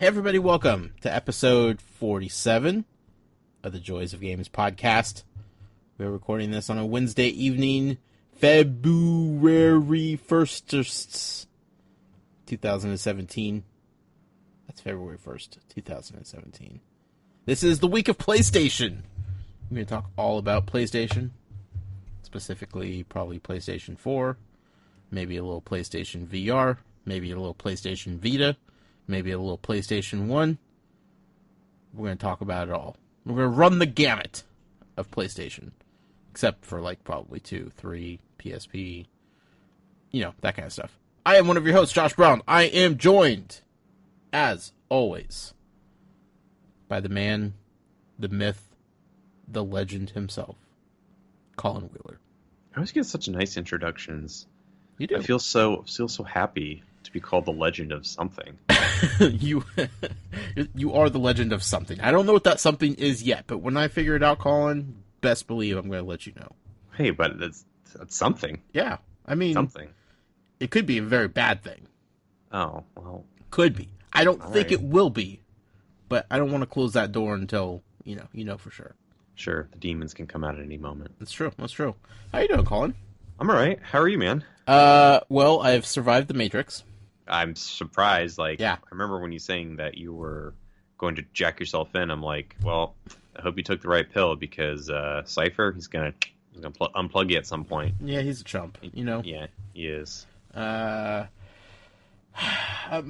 Hey everybody, welcome to episode 47 of the Joys of Games podcast. We're recording this on a Wednesday evening, February 1st, 2017. That's February 1st, 2017. This is the week of PlayStation. We're going to talk all about PlayStation, specifically probably PlayStation 4, maybe a little PlayStation VR, maybe a little PlayStation Vita, maybe a little PlayStation 1. We're going to talk about it all. We're going to run the gamut of PlayStation. Except for, probably 2, 3, PSP, that kind of stuff. I am one of your hosts, Josh Brown. I am joined, as always, by the man, the myth, the legend himself, Colin Wheeler. I always get such nice introductions. You do. I feel so happy to be called the legend of something. you are the legend of something. I don't know what that something is yet, but when I figure it out, Colin, best believe I'm going to let you know. Hey, but that's something. Yeah, I mean, something. It could be a very bad thing. Oh, well. Could be. I don't think right. it will be, but I don't want to close that door until, you know for sure. Sure, the demons can come out at any moment. That's true. How you doing, Colin? I'm alright. How are you, man? Well, I've survived the Matrix. I'm surprised. Yeah. I remember when you saying that you were going to jack yourself in. I'm like, well, I hope you took the right pill because Cypher, he's gonna unplug you at some point. Yeah, he's a chump. Yeah, he is. My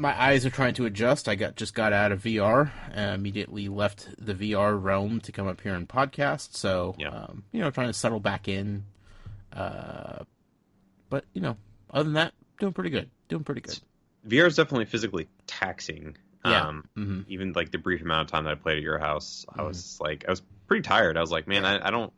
eyes are trying to adjust. I just got out of VR. Immediately left the VR realm to come up here and podcast. So, yeah. Trying to settle back in. But other than that, doing pretty good. VR is definitely physically taxing. Yeah. Even the brief amount of time that I played at your house, I was pretty tired. I was like, man, I don't.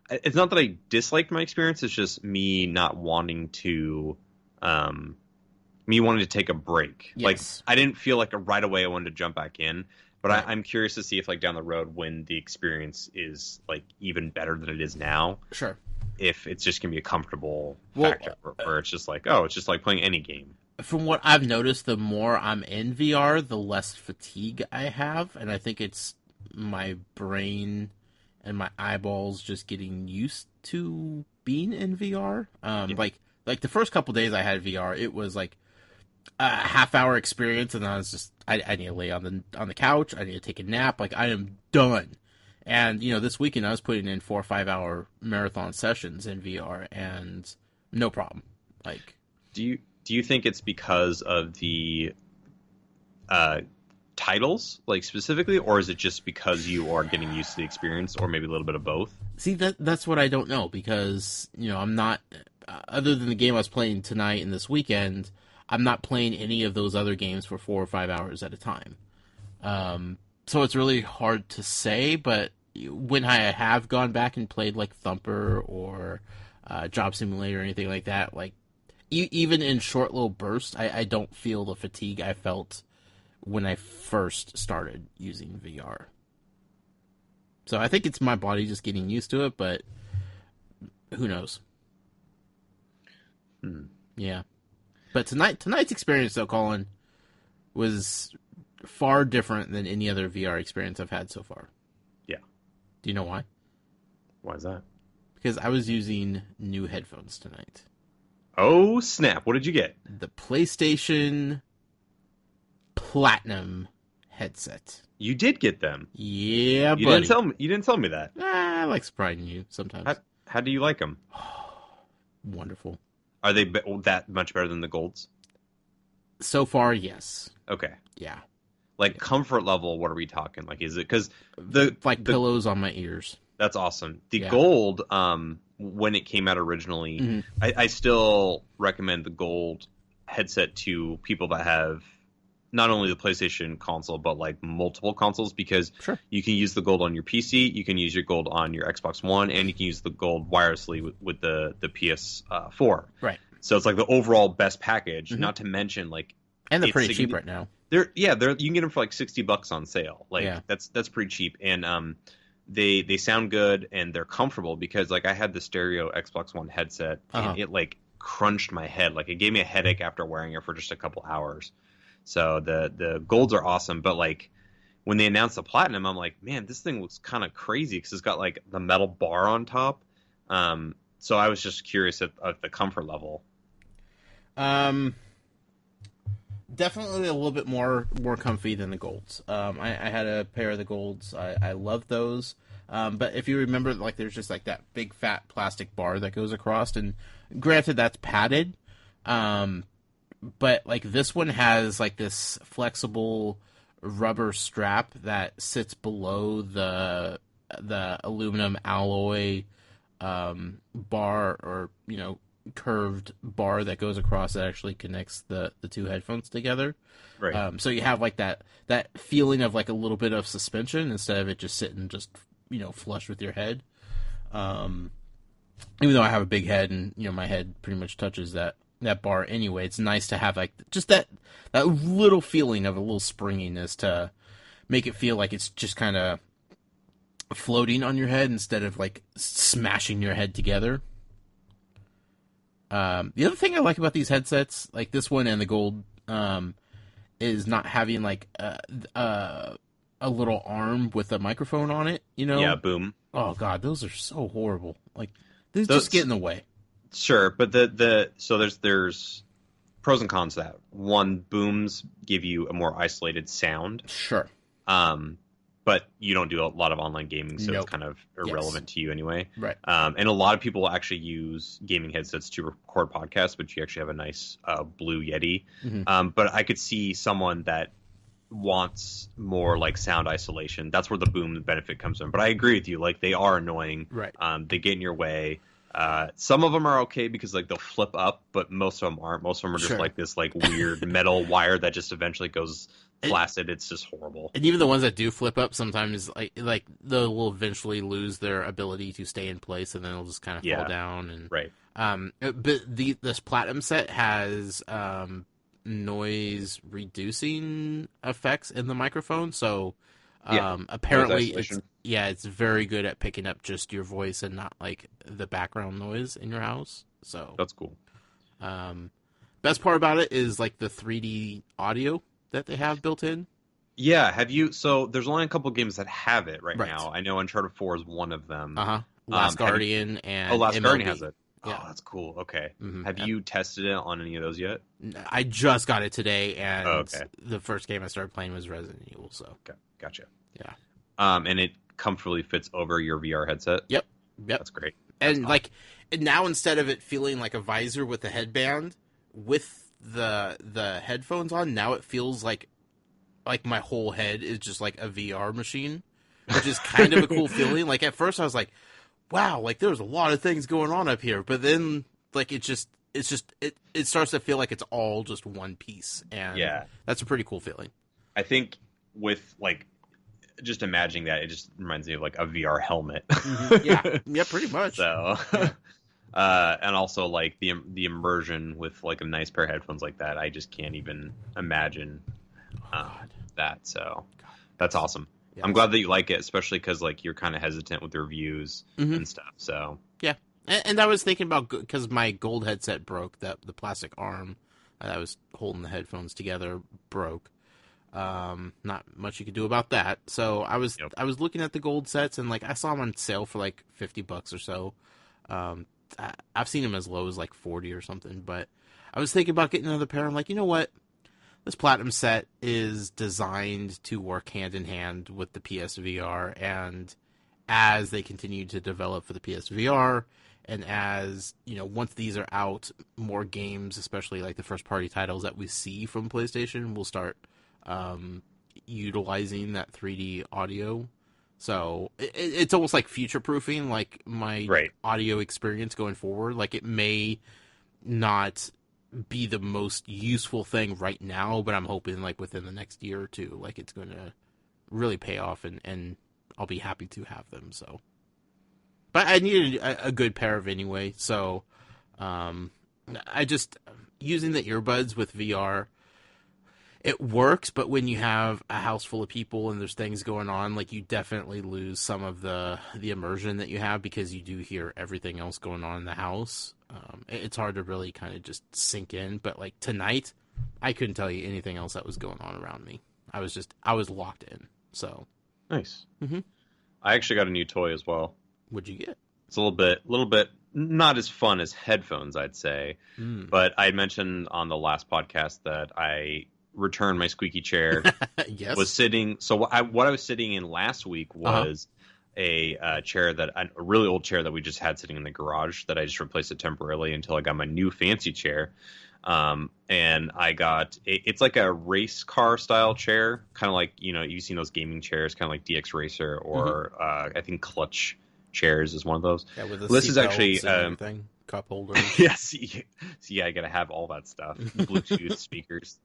It's not that I disliked my experience. It's just me not wanting to, me wanting to take a break. Yes. I didn't feel like right away I wanted to jump back in. But right. I'm curious to see if down the road when the experience is even better than it is now. Sure. If it's just gonna be a comfortable factor where it's just it's just like playing any game. From what I've noticed, the more I'm in VR, the less fatigue I have, and I think it's my brain and my eyeballs just getting used to being in VR. Like the first couple days I had VR, it was a half-hour experience, and I was just I need to lay on the couch, I need to take a nap, I am done. And this weekend I was putting in 4 or 5 hour marathon sessions in VR, and no problem. Do you think it's because of the titles, specifically, or is it just because you are getting used to the experience, or maybe a little bit of both? See, that's what I don't know, because, I'm not, other than the game I was playing tonight and this weekend, I'm not playing any of those other games for 4 or 5 hours at a time. So it's really hard to say, but when I have gone back and played Thumper or Job Simulator or anything like that, even in short little bursts, I don't feel the fatigue I felt when I first started using VR. So I think it's my body just getting used to it, but who knows? Yeah. But tonight's experience, though, Colin, was far different than any other VR experience I've had so far. Yeah. Do you know why? Why is that? Because I was using new headphones tonight. Oh, snap. What did you get? The PlayStation Platinum headset. You did get them. Yeah, you buddy. You didn't tell me that. I like surprising you sometimes. How do you like them? Wonderful. Are they that much better than the golds? So far, yes. Okay. Yeah. Comfort level, what are we talking? Is it because pillows on my ears? That's awesome. The gold, when it came out originally, I still recommend the gold headset to people that have not only the PlayStation console, but multiple consoles, because you can use the gold on your PC, you can use your gold on your Xbox One, and you can use the gold wirelessly with the PS4. Right. So it's the overall best package, not to mention and they're pretty cheap right now. You can get them for $60 on sale. That's pretty cheap. And they sound good and they're comfortable, because I had the stereo Xbox One headset and it crunched my head. It gave me a headache after wearing it for just a couple hours. So the golds are awesome, but like when they announced the platinum, I'm like, man, this thing looks kind of crazy because it's got like the metal bar on top. So I was just curious at the comfort level. Um, Definitely a little bit more comfy than the golds. I had a pair of the golds. I love those. But if you remember, like there's just like that big fat plastic bar that goes across, and granted that's padded. But like this one has like this flexible rubber strap that sits below the aluminum alloy bar, or curved bar that goes across that actually connects the two headphones together. Right. So you have like that feeling of like a little bit of suspension instead of it just sitting just flush with your head. Even though I have a big head and my head pretty much touches that bar anyway, it's nice to have like just that little feeling of a little springiness to make it feel like it's just kind of floating on your head instead of like smashing your head together. The other thing I like about these headsets, like this one and the gold, is not having like a little arm with a microphone on it. Yeah, boom. Oh god, those are so horrible. Like those just get in the way. Sure, but so there's pros and cons to that. One, booms give you a more isolated sound. Sure. But you don't do a lot of online gaming, so Nope. It's kind of irrelevant to you anyway. Right. And a lot of people actually use gaming headsets to record podcasts, but you actually have a nice Blue Yeti. Mm-hmm. But I could see someone that wants more like sound isolation. That's where the boom benefit comes in. But I agree with you. Like they are annoying. Right. They get in your way. Some of them are okay because like they'll flip up, but most of them aren't. Most of them are just Sure. like this like weird metal wire that just eventually goes flaccid. It's just horrible. And even the ones that do flip up, sometimes like they will eventually lose their ability to stay in place, and then it'll just kind of fall down. And right. But this platinum set has noise reducing effects in the microphone, so apparently it's very good at picking up just your voice and not like the background noise in your house. So that's cool. Best part about it is like the 3D audio that they have built in. Yeah, so there's only a couple games that have it right now. I know Uncharted 4 is one of them. Last Guardian and Last MLB. Guardian has it. Yeah. Oh, that's cool. Okay. Mm-hmm. Have you tested it on any of those yet? I just got it today, and okay. The first game I started playing was Resident Evil. So okay. Gotcha. Yeah. And it comfortably fits over your VR headset. Yep. That's great. And like now, instead of it feeling like a visor with a headband with the headphones on, now it feels like my whole head is just like a VR machine, which is kind of a cool feeling. Like at first I was like, wow, like there's a lot of things going on up here, but then like it starts to feel like it's all just one piece, and that's a pretty cool feeling. I think with like just imagining that, it just reminds me of like a VR helmet. Mm-hmm. Yeah, pretty much. So and also like the immersion with like a nice pair of headphones like that, I just can't even imagine that. So that's awesome. Yes. I'm glad that you like it, especially because like you're kind of hesitant with reviews and stuff. So yeah, and I was thinking about, because my gold headset broke, the plastic arm that was holding the headphones together broke. Not much you could do about that. So I was looking at the gold sets, and like I saw them on sale for like $50 or so. I've seen them as low as like 40 or something, but I was thinking about getting another pair. I'm like, you know what? This platinum set is designed to work hand in hand with the PSVR, and as they continue to develop for the PSVR, and as once these are out, more games, especially like the first party titles that we see from PlayStation, will start utilizing that 3D audio. So it's almost like future proofing, like my audio experience going forward. Like it may not be the most useful thing right now, but I'm hoping like within the next year or two, like it's going to really pay off, and I'll be happy to have them. So, but I needed a good pair of anyway. So, I just using the earbuds with VR, it works, but when you have a house full of people and there's things going on, like you definitely lose some of the immersion that you have, because you do hear everything else going on in the house. It's hard to really kind of just sink in. But like tonight, I couldn't tell you anything else that was going on around me. I was locked in. So nice. Mm-hmm. I actually got a new toy as well. What'd you get? It's a little bit not as fun as headphones, I'd say. But I mentioned on the last podcast that I returned my squeaky chair. Yes. So what I was sitting in last week was a chair a really old chair that we just had sitting in the garage that I just replaced it temporarily until I got my new fancy chair. And I got it's like a race car style chair, kind of like, you've seen those gaming chairs, kind of like DX Racer or I think Clutch chairs is one of those. Yeah, with the this is actually cup holder. Yes, I gotta have all that stuff. Bluetooth speakers.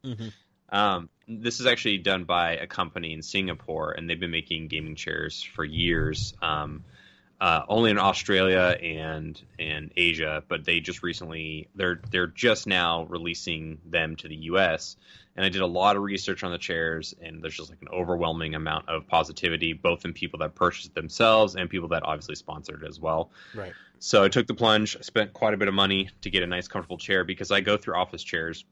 This is actually done by a company in Singapore, and they've been making gaming chairs for years. Only in Australia and Asia, but they just recently they're just now releasing them to the US. And I did a lot of research on the chairs, and there's just like an overwhelming amount of positivity, both in people that purchased themselves and people that obviously sponsored it as well. Right. So I took the plunge. I spent quite a bit of money to get a nice, comfortable chair because I go through office chairs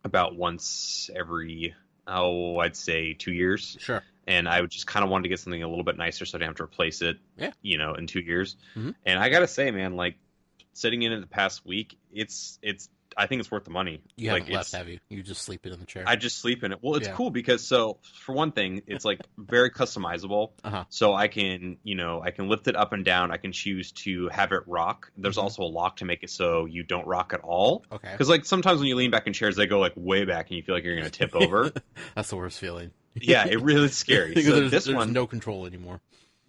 about once every, I'd say 2 years. Sure. And I would just kind of wanted to get something a little bit nicer so I didn't have to replace it, in 2 years. Mm-hmm. And I got to say, man, like sitting in it the past week, I think it's worth the money. You haven't left, have you? You just sleep it in the chair? I just sleep in it. Well, it's cool because, so for one thing, it's like very customizable. So I can lift it up and down. I can choose to have it rock. There's also a lock to make it so you don't rock at all. Okay. Because like sometimes when you lean back in chairs, they go like way back and you feel like you're going to tip over. That's the worst feeling. Yeah, it really is scary. So there's no control anymore.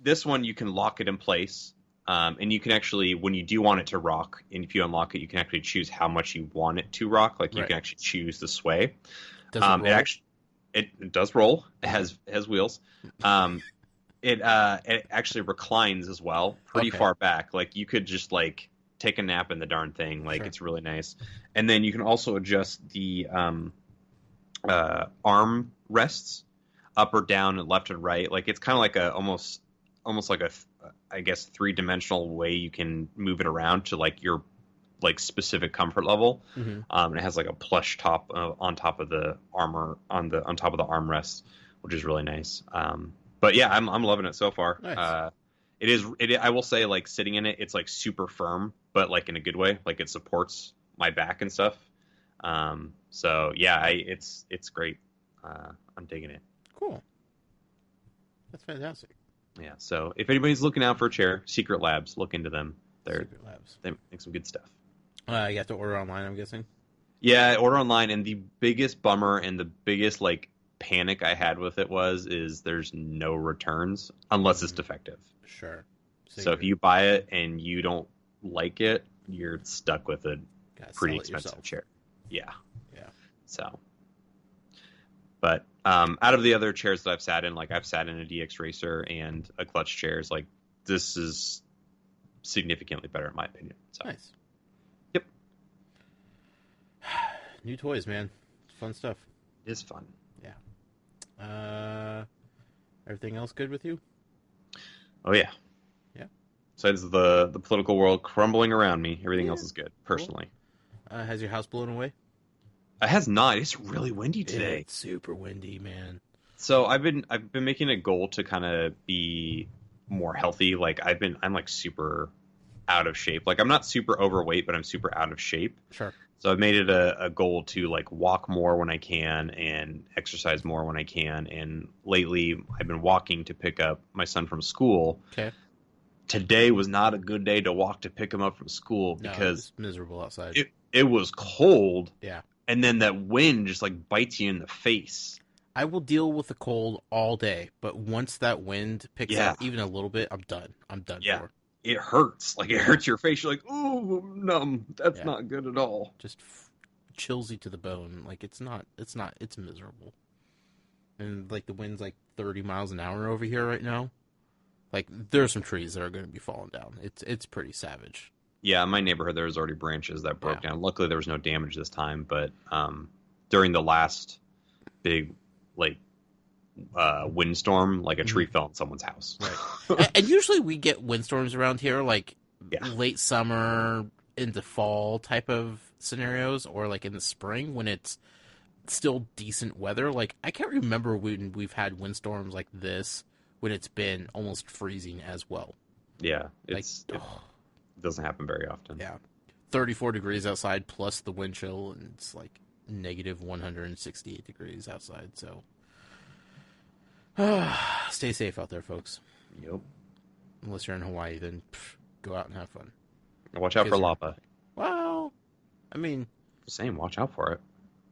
This one, you can lock it in place. And you can actually, when you do want it to rock, and if you unlock it, you can actually choose how much you want it to rock. Like you can actually choose the sway. Does it roll? It does roll. It has wheels. It actually reclines as well, pretty far back. Like you could just like take a nap in the darn thing. Like it's really nice. And then you can also adjust the arm rests up or down and left and right. Like it's kind of like almost like a I guess 3-dimensional way you can move it around to like your like specific comfort level. And it has like a plush top on top of the armor on top of the armrest, which is really nice. But yeah, I'm loving it so far. Nice. I will say, like sitting in it, it's like super firm, but like in a good way. Like it supports my back and stuff. So yeah, it's great. I'm digging it. Cool. That's fantastic. Yeah, so if anybody's looking out for a chair, Secret Labs, look into them. They make some good stuff. You have to order online, I'm guessing? Yeah, order online, and the biggest bummer and the biggest like panic I had with it is there's no returns unless it's defective. Sure. So if you buy it and you don't like it, you're stuck with a pretty expensive chair. Yeah. Yeah. So, but out of the other chairs that I've sat in, like I've sat in a DX Racer and a Clutch chairs, like this is significantly better in my opinion. So. Nice. Yep. New toys, man. Fun stuff. It is fun. Yeah. Everything else good with you? Oh yeah. Yeah. Besides the political world crumbling around me, everything else is good, personally. Cool. Has your house blown away? It has not. It's really windy today. It's super windy, man. So I've been making a goal to kind of be more healthy. Like I'm like super out of shape. Like I'm not super overweight, but I'm super out of shape. Sure. So I've made it a goal to like walk more when I can and exercise more when I can. And lately I've been walking to pick up my son from school. Okay. Today was not a good day to walk to pick him up from school because it's miserable outside. It was cold. Yeah. And then that wind just like bites you in the face. I will deal with the cold all day, but once that wind picks up even a little bit, I'm done. I'm done for. It hurts. Like it hurts your face. You're like, ooh, numb. That's not good at all. Just chills you to the bone. Like it's miserable. And like the wind's like 30 miles an hour over here right now. Like there are some trees that are going to be falling down. It's pretty savage. Yeah, in my neighborhood, there was already branches that broke down. Luckily, there was no damage this time. But during the last big, windstorm, like a tree fell in someone's house. Right. And usually we get windstorms around here, like late summer into fall type of scenarios, or like in the spring when it's still decent weather. Like, I can't remember when we've had windstorms like this when it's been almost freezing as well. Yeah, it doesn't happen very often. Yeah. 34 degrees outside plus the wind chill, and it's like negative 168 degrees outside. So stay safe out there, folks. Yep. Unless you're in Hawaii, then go out and have fun. Watch out for lava. Well, I mean, same. Watch out for it.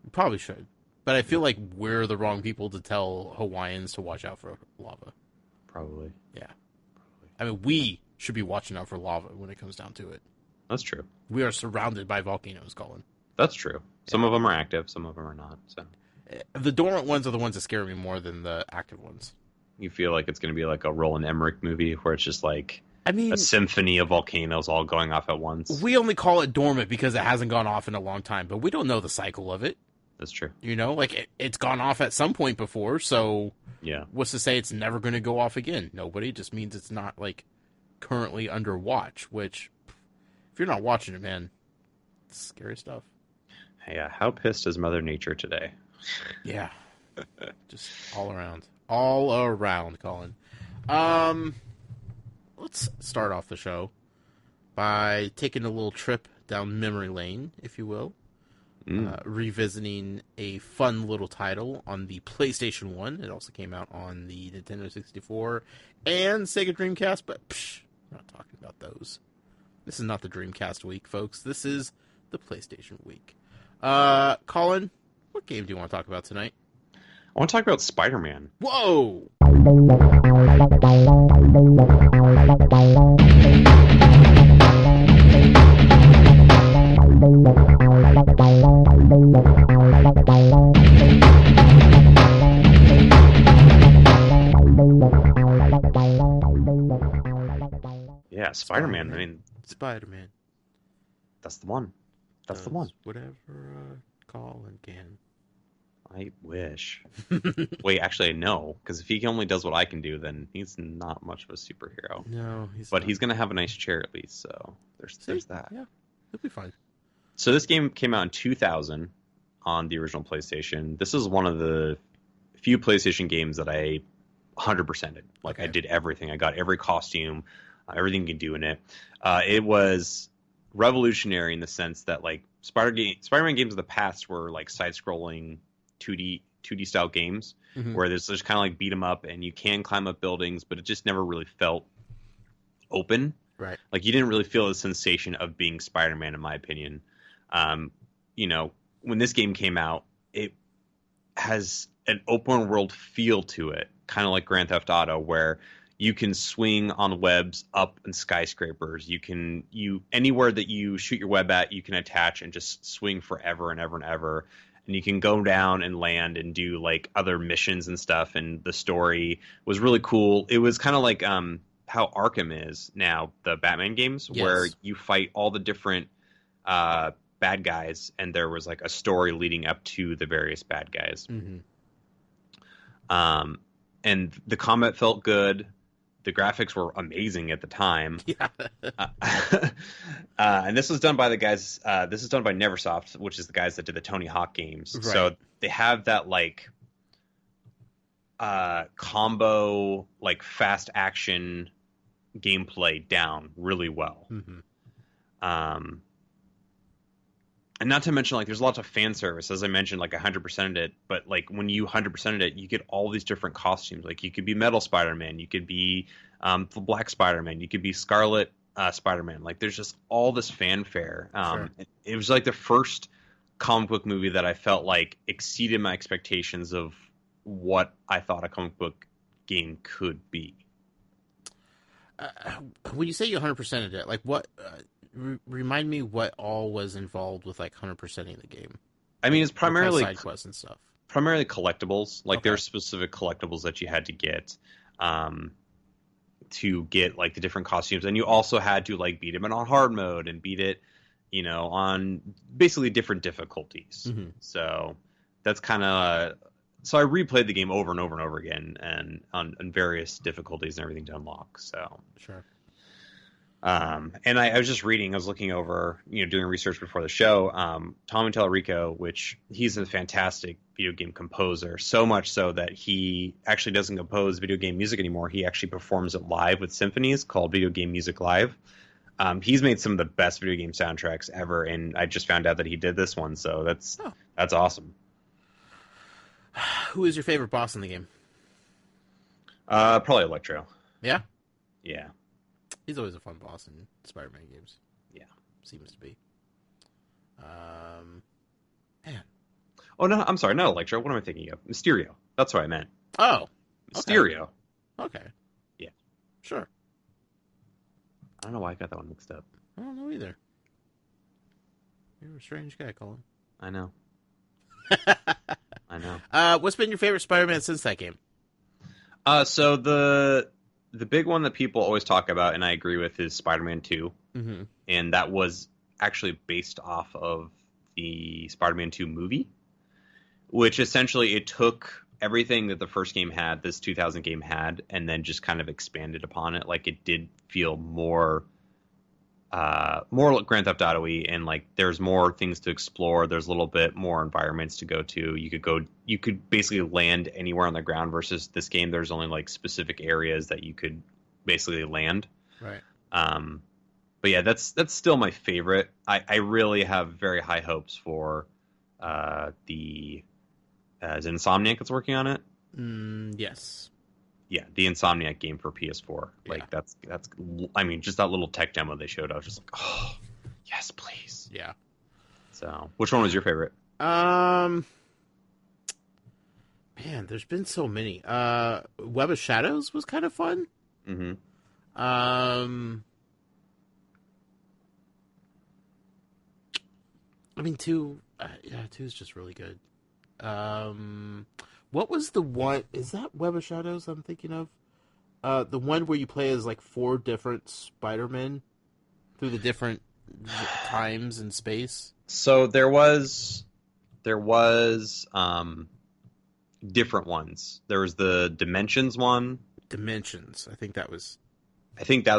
You probably should, but I feel like we're the wrong people to tell Hawaiians to watch out for lava. Probably. Yeah. I mean, we should be watching out for lava when it comes down to it. That's true. We are surrounded by volcanoes, Colin. That's true. Some of them are active, some of them are not. So the dormant ones are the ones that scare me more than the active ones. You feel like it's going to be like a Roland Emmerich movie where it's just like a symphony of volcanoes all going off at once. We only call it dormant because it hasn't gone off in a long time, but we don't know the cycle of it. That's true. You know, like it's gone off at some point before, so yeah. What's to say it's never going to go off again? Nobody. Just means it's not like currently under watch, which if you're not watching it, man, it's scary stuff. Yeah, how pissed is Mother Nature today? Yeah. Just all around. All around, Colin. Let's start off the show by taking a little trip down memory lane, if you will. Revisiting a fun little title on the PlayStation 1. It also came out on the Nintendo 64 and Sega Dreamcast, but we're not talking about those. This is not the Dreamcast week, folks. This is the PlayStation week. Colin, what game do you want to talk about tonight? I want to talk about Spider-Man. Whoa! Yeah, Spider-Man. I mean, Spider-Man. That's the one. That's the one. Whatever Colin can. I wish. Wait, actually, no. Because if he only does what I can do, then he's not much of a superhero. No, he's going to have a nice chair at least, so there's that. Yeah, he'll be fine. So this game came out in 2000 on the original PlayStation. This is one of the few PlayStation games that I 100%ed. Like, I did everything. I got every costume, everything you can do in it. It was revolutionary in the sense that, like, Spider-Man games of the past were, like, side-scrolling 2D style games where there's just kind of like beat 'em up and you can climb up buildings, but it just never really felt open. Right. Like, you didn't really feel the sensation of being Spider-Man, in my opinion. You know, when this game came out, it has an open world feel to it, kind of like Grand Theft Auto, where you can swing on webs up in skyscrapers. Anywhere that you shoot your web at, you can attach and just swing forever and ever and ever. And you can go down and land and do like other missions and stuff. And the story was really cool. It was kind of like how Arkham is now, the Batman games, where you fight all the different bad guys, and there was like a story leading up to the various bad guys. And the combat felt good. The graphics were amazing at the time. Yeah. And this was done by the guys. This is done by Neversoft, which is the guys that did the Tony Hawk games. Right. So they have that like combo, like fast action gameplay down really well. And not to mention, like, there's lots of fan service. As I mentioned, like, 100%ed it. But, like, when you 100%ed it, you get all these different costumes. Like, you could be Metal Spider-Man. You could be the Black Spider-Man. You could be Scarlet Spider-Man. Like, there's just all this fanfare. Sure. It was, like, the first comic book movie that I felt like exceeded my expectations of what I thought a comic book game could be. When you say you 100%ed it, like, what... remind me what all was involved with like 100%ing the game. I mean, it's primarily side quests and stuff. Primarily collectibles. Like there are specific collectibles that you had to get like the different costumes, and you also had to like beat it on hard mode and beat it, you know, on basically different difficulties. So that's kind of so I replayed the game over and over and over again, and on various difficulties and everything to unlock. So sure. And I was just reading, I was looking over, doing research before the show. Tommy Tallarico, which he's a fantastic video game composer, so much so that he actually doesn't compose video game music anymore. He actually performs it live with symphonies called Video Game Music Live. He's made some of the best video game soundtracks ever, and I just found out that he did this one, so that's awesome. Who is your favorite boss in the game? Probably Electro. Yeah? Yeah. He's always a fun boss in Spider-Man games. Yeah. Seems to be. Man. Oh, no, I'm sorry, not Electro. What am I thinking of? Mysterio. That's what I meant. Oh. Mysterio. Okay. Yeah. Sure. I don't know why I got that one mixed up. I don't know either. You're a strange guy, Colin. I know. I know. What's been your favorite Spider-Man since that game? So the big one that people always talk about, and I agree with, is Spider-Man 2. Mm-hmm. And that was actually based off of the Spider-Man 2 movie, which essentially it took everything that the first game had, this 2000 game had, and then just kind of expanded upon it. Like, it did feel more Grand Theft Auto-y, and like there's more things to explore. There's a little bit more environments to go to. You could basically land anywhere on the ground, versus this game there's only like specific areas that you could basically land. Right. But yeah, that's still my favorite. I really have very high hopes for the is it Insomniac that's working on it? Yes. Yeah, the Insomniac game for PS4. Like, Yeah. that's I mean, just that little tech demo they showed, I was just like, oh, yes, please. Yeah. So, which one was your favorite? Man, there's been so many. Web of Shadows was kind of fun. Mm-hmm. I mean, 2 is just really good. What was the one? Is that Web of Shadows I'm thinking of? The one where you play as like 4 different Spider-Men through the different times and space. So there was different ones. There was the Dimensions one. Dimensions. I think that's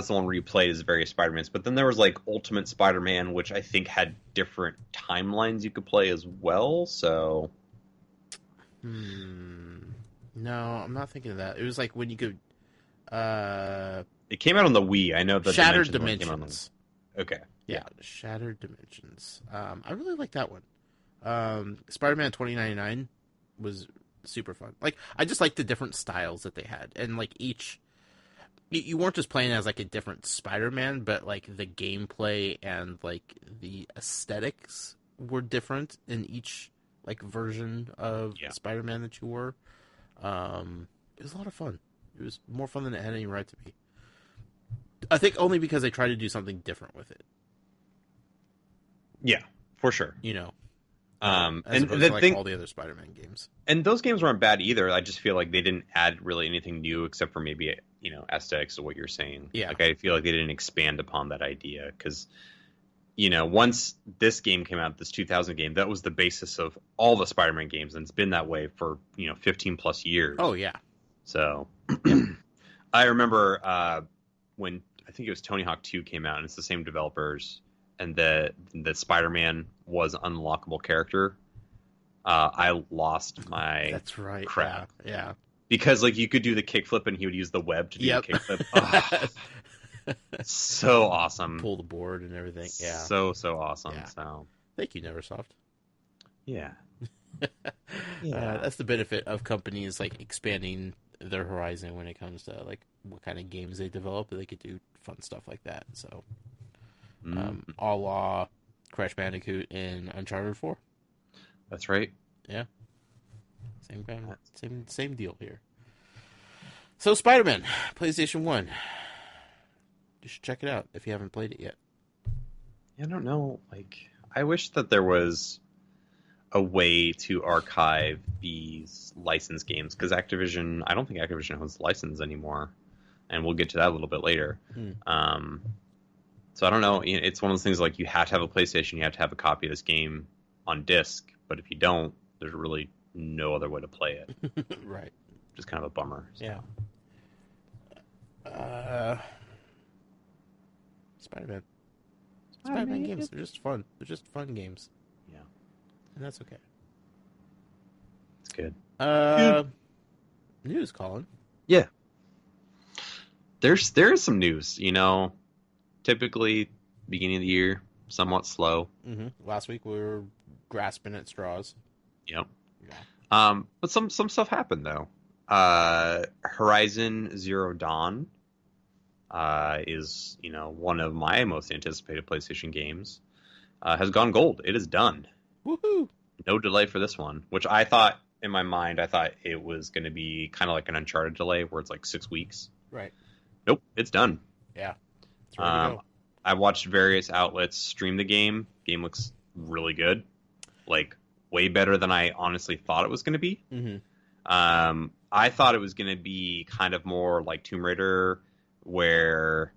the one where you played as various Spider-Mans. But then there was like Ultimate Spider-Man, which I think had different timelines you could play as well. So. No, I'm not thinking of that. It was like when you could. It came out on the Wii. I know the Shattered Dimensions. Dimensions. Okay. Yeah, Shattered Dimensions. I really like that one. Spider-Man 2099 was super fun. Like, I just like the different styles that they had, and like each, you weren't just playing as like a different Spider-Man, but like the gameplay and like the aesthetics were different in each like version of Spider-Man that you were. It was a lot of fun. It was more fun than it had any right to be. I think only because they tried to do something different with it. Yeah, for sure. As and opposed the to, like, thing, all the other Spider-Man games. And those games weren't bad either. I just feel like they didn't add really anything new except for maybe aesthetics of what you're saying. Yeah. Like, I feel like they didn't expand upon that idea because once this game came out, this 2000 game, that was the basis of all the Spider-Man games, and it's been that way for 15 plus years. Oh yeah. So I remember when I think it was Tony Hawk 2 came out, and it's the same developers, and the Spider-Man was an unlockable character. I lost my That's right. crap. Yeah. Because like you could do the kickflip and he would use the web to do the kickflip. Oh, so awesome. Pull the board and everything. Yeah. So awesome. Yeah. So thank you, Neversoft. Yeah. That's the benefit of companies like expanding their horizon when it comes to like what kind of games they develop. They could do fun stuff like that. So, a la Crash Bandicoot and Uncharted 4. That's right. Yeah. Same deal here. So Spider-Man, PlayStation 1. You should check it out if you haven't played it yet. I don't know. Like, I wish that there was a way to archive these licensed games, because I don't think Activision owns license anymore, and we'll get to that a little bit later. So I don't know. It's one of those things like you have to have a PlayStation, you have to have a copy of this game on disc, but if you don't, there's really no other way to play it. Right. Just kind of a bummer. So. Yeah. Spider-Man. Spider-Man games. They're just fun. They're just fun games. Yeah. And that's okay. It's good. News, Colin. Yeah. There is some news, typically beginning of the year, somewhat slow. Mm-hmm. Last week we were grasping at straws. Yep. Yeah. But some stuff happened though. Horizon Zero Dawn is, one of my most anticipated PlayStation games. Has gone gold. It is done. Woohoo! No delay for this one, which I thought in my mind, I thought it was going to be kind of like an Uncharted delay where it's like 6 weeks. Right. Nope, it's done. Yeah. It's ready to go. I watched various outlets stream the game. Game looks really good. Like, way better than I honestly thought it was going to be. Mm-hmm. I thought it was going to be kind of more like Tomb Raider, where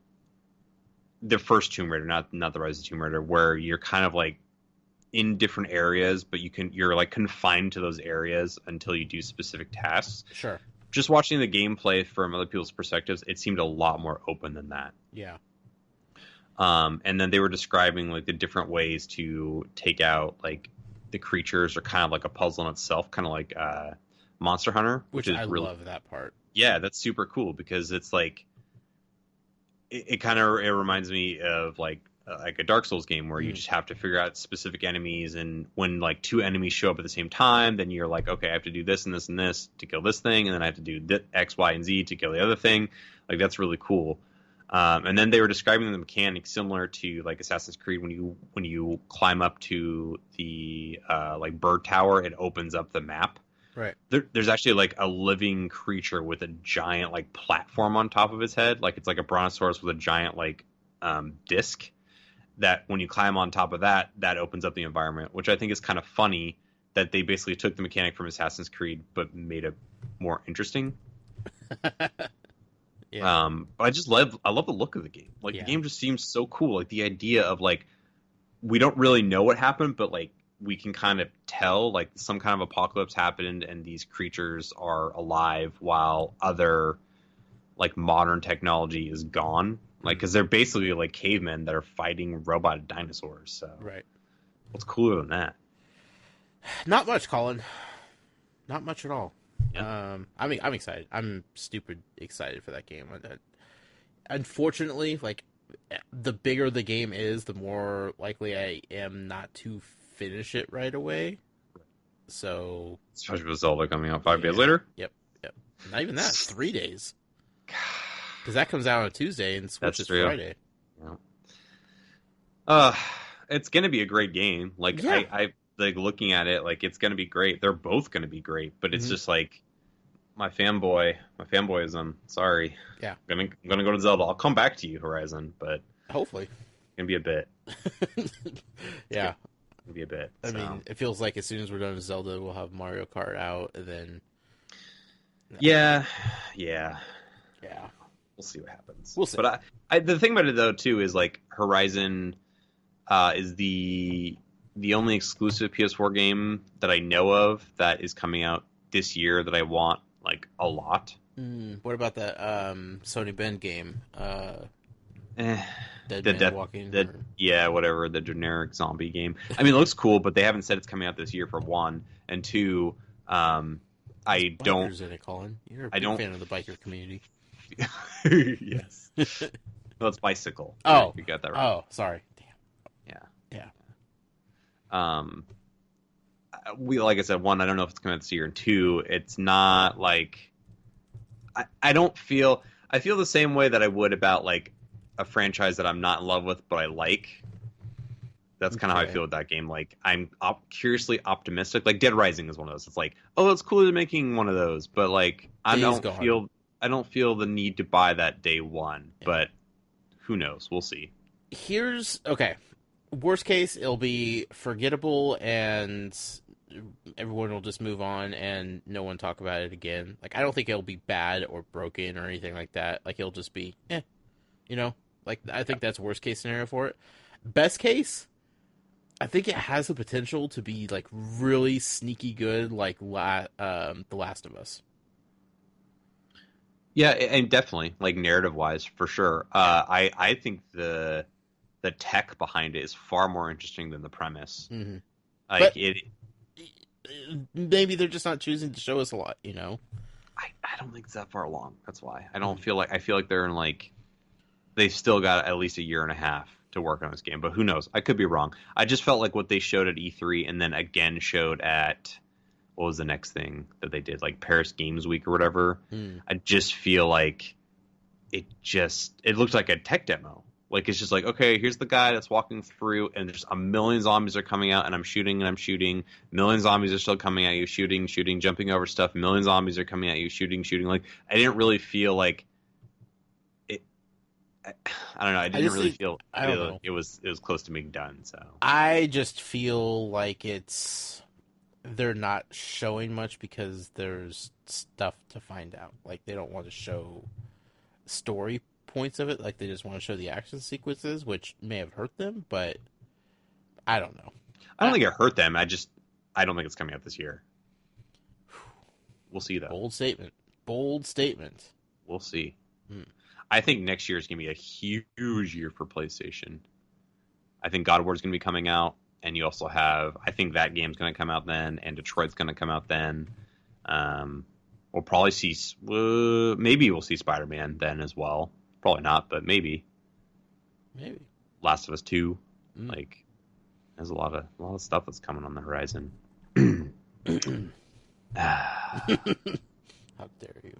the first Tomb Raider, not the Rise of Tomb Raider, where you're kind of like in different areas, but you're like confined to those areas until you do specific tasks. Sure. Just watching the gameplay from other people's perspectives, it seemed a lot more open than that. Yeah. And then they were describing like the different ways to take out like the creatures are kind of like a puzzle in itself, kind of like Monster Hunter, which is I really, love that part. Yeah, that's super cool because it's like it reminds me of like a Dark Souls game where you just have to figure out specific enemies, and when like 2 enemies show up at the same time, then you're like, okay, I have to do this and this and this to kill this thing, and then I have to do X, Y, and Z to kill the other thing. Like that's really cool. And then they were describing the mechanics similar to like Assassin's Creed when you climb up to the like bird tower, it opens up the map. Right. There's actually like a living creature with a giant like platform on top of his head, like it's like a brontosaurus with a giant like disc. That when you climb on top of that opens up the environment, which I think is kind of funny that they basically took the mechanic from Assassin's Creed but made it more interesting. Yeah. But I love the look of the game. Like the game just seems so cool. Like the idea of like we don't really know what happened, but like we can kind of tell like some kind of apocalypse happened and these creatures are alive while other like modern technology is gone. Like, because they're basically like cavemen that are fighting robot dinosaurs. So, right. What's cooler than that? Not much, Colin. Not much at all. Yeah. I'm excited. I'm stupid excited for that game. Unfortunately, like the bigger the game is, the more likely I am not to finish it right away. So, especially with Zelda coming out 5 days later. Yep. Not even that. 3 days. Because that comes out on Tuesday and Switch is Friday. Yeah. It's gonna be a great game. Like I like looking at it, like it's gonna be great. They're both gonna be great, but it's just like my fanboyism. Sorry. Yeah. I'm gonna go to Zelda. I'll come back to you, Horizon, but hopefully it's gonna be a bit. Yeah. It's gonna be a bit. I mean, it feels like as soon as we're done with Zelda, we'll have Mario Kart out, and then. Yeah. We'll see what happens. We'll see. But the thing about it though too is like Horizon is the only exclusive PS4 game that I know of that is coming out this year that I want like a lot. What about that Sony Bend game? Whatever, the generic zombie game. I mean, it looks cool, but they haven't said it's coming out this year for one, and two, I don't. In it, Colin. You're a big fan of the biker community. Yes. No, it's bicycle. Oh, you got that right. Oh, sorry. Damn. Yeah. Like I said, one, I don't know if it's coming out this year, and two, it's not like I feel the same way that I would about like a franchise that I'm not in love with, but I like. That's kind of how I feel with that game. Like I'm curiously optimistic. Like Dead Rising is one of those. It's like, oh, it's cool they're making one of those, but like I don't feel the need to buy that day one. Yeah. But who knows? We'll see. Worst case, it'll be forgettable and everyone will just move on and no one talk about it again. Like I don't think it'll be bad or broken or anything like that. Like it'll just be, Like I think that's worst case scenario for it. Best case, I think it has the potential to be like really sneaky good, like The Last of Us. Yeah, and definitely like narrative wise, for sure. I think the the tech behind it is far more interesting than the premise. Mm-hmm. Like But maybe they're just not choosing to show us a lot, you know? I don't think it's that far along. That's why I feel like they're in like they've still got at least a year and a half to work on this game. But who knows? I could be wrong. I just felt like what they showed at E3 and then again showed at what was the next thing that they did, like Paris Games Week or whatever. I just feel like it looked like a tech demo. Like, it's just like, okay, here's the guy that's walking through, and there's a million zombies are coming out, and I'm shooting, and I'm shooting. Million zombies are still coming at you, shooting, jumping over stuff. Million zombies are coming at you, shooting. Like, I didn't really feel like it. I don't know. I didn't really feel it was close to being done. So I just feel like they're not showing much because there's stuff to find out. Like, they don't want to show story points of it. Like, they just want to show the action sequences, which may have hurt them, but I don't know. I don't think it hurt them. I don't think it's coming out this year. We'll see, though. Bold statement. We'll see. I think next year is going to be a huge year for PlayStation. I think God of War is going to be coming out, and you also have, I think that game's going to come out then, and Detroit's going to come out then. We'll probably see, maybe we'll see Spider-Man then as well. Probably not, but maybe. Last of Us 2. Like, there's a lot of stuff that's coming on the horizon.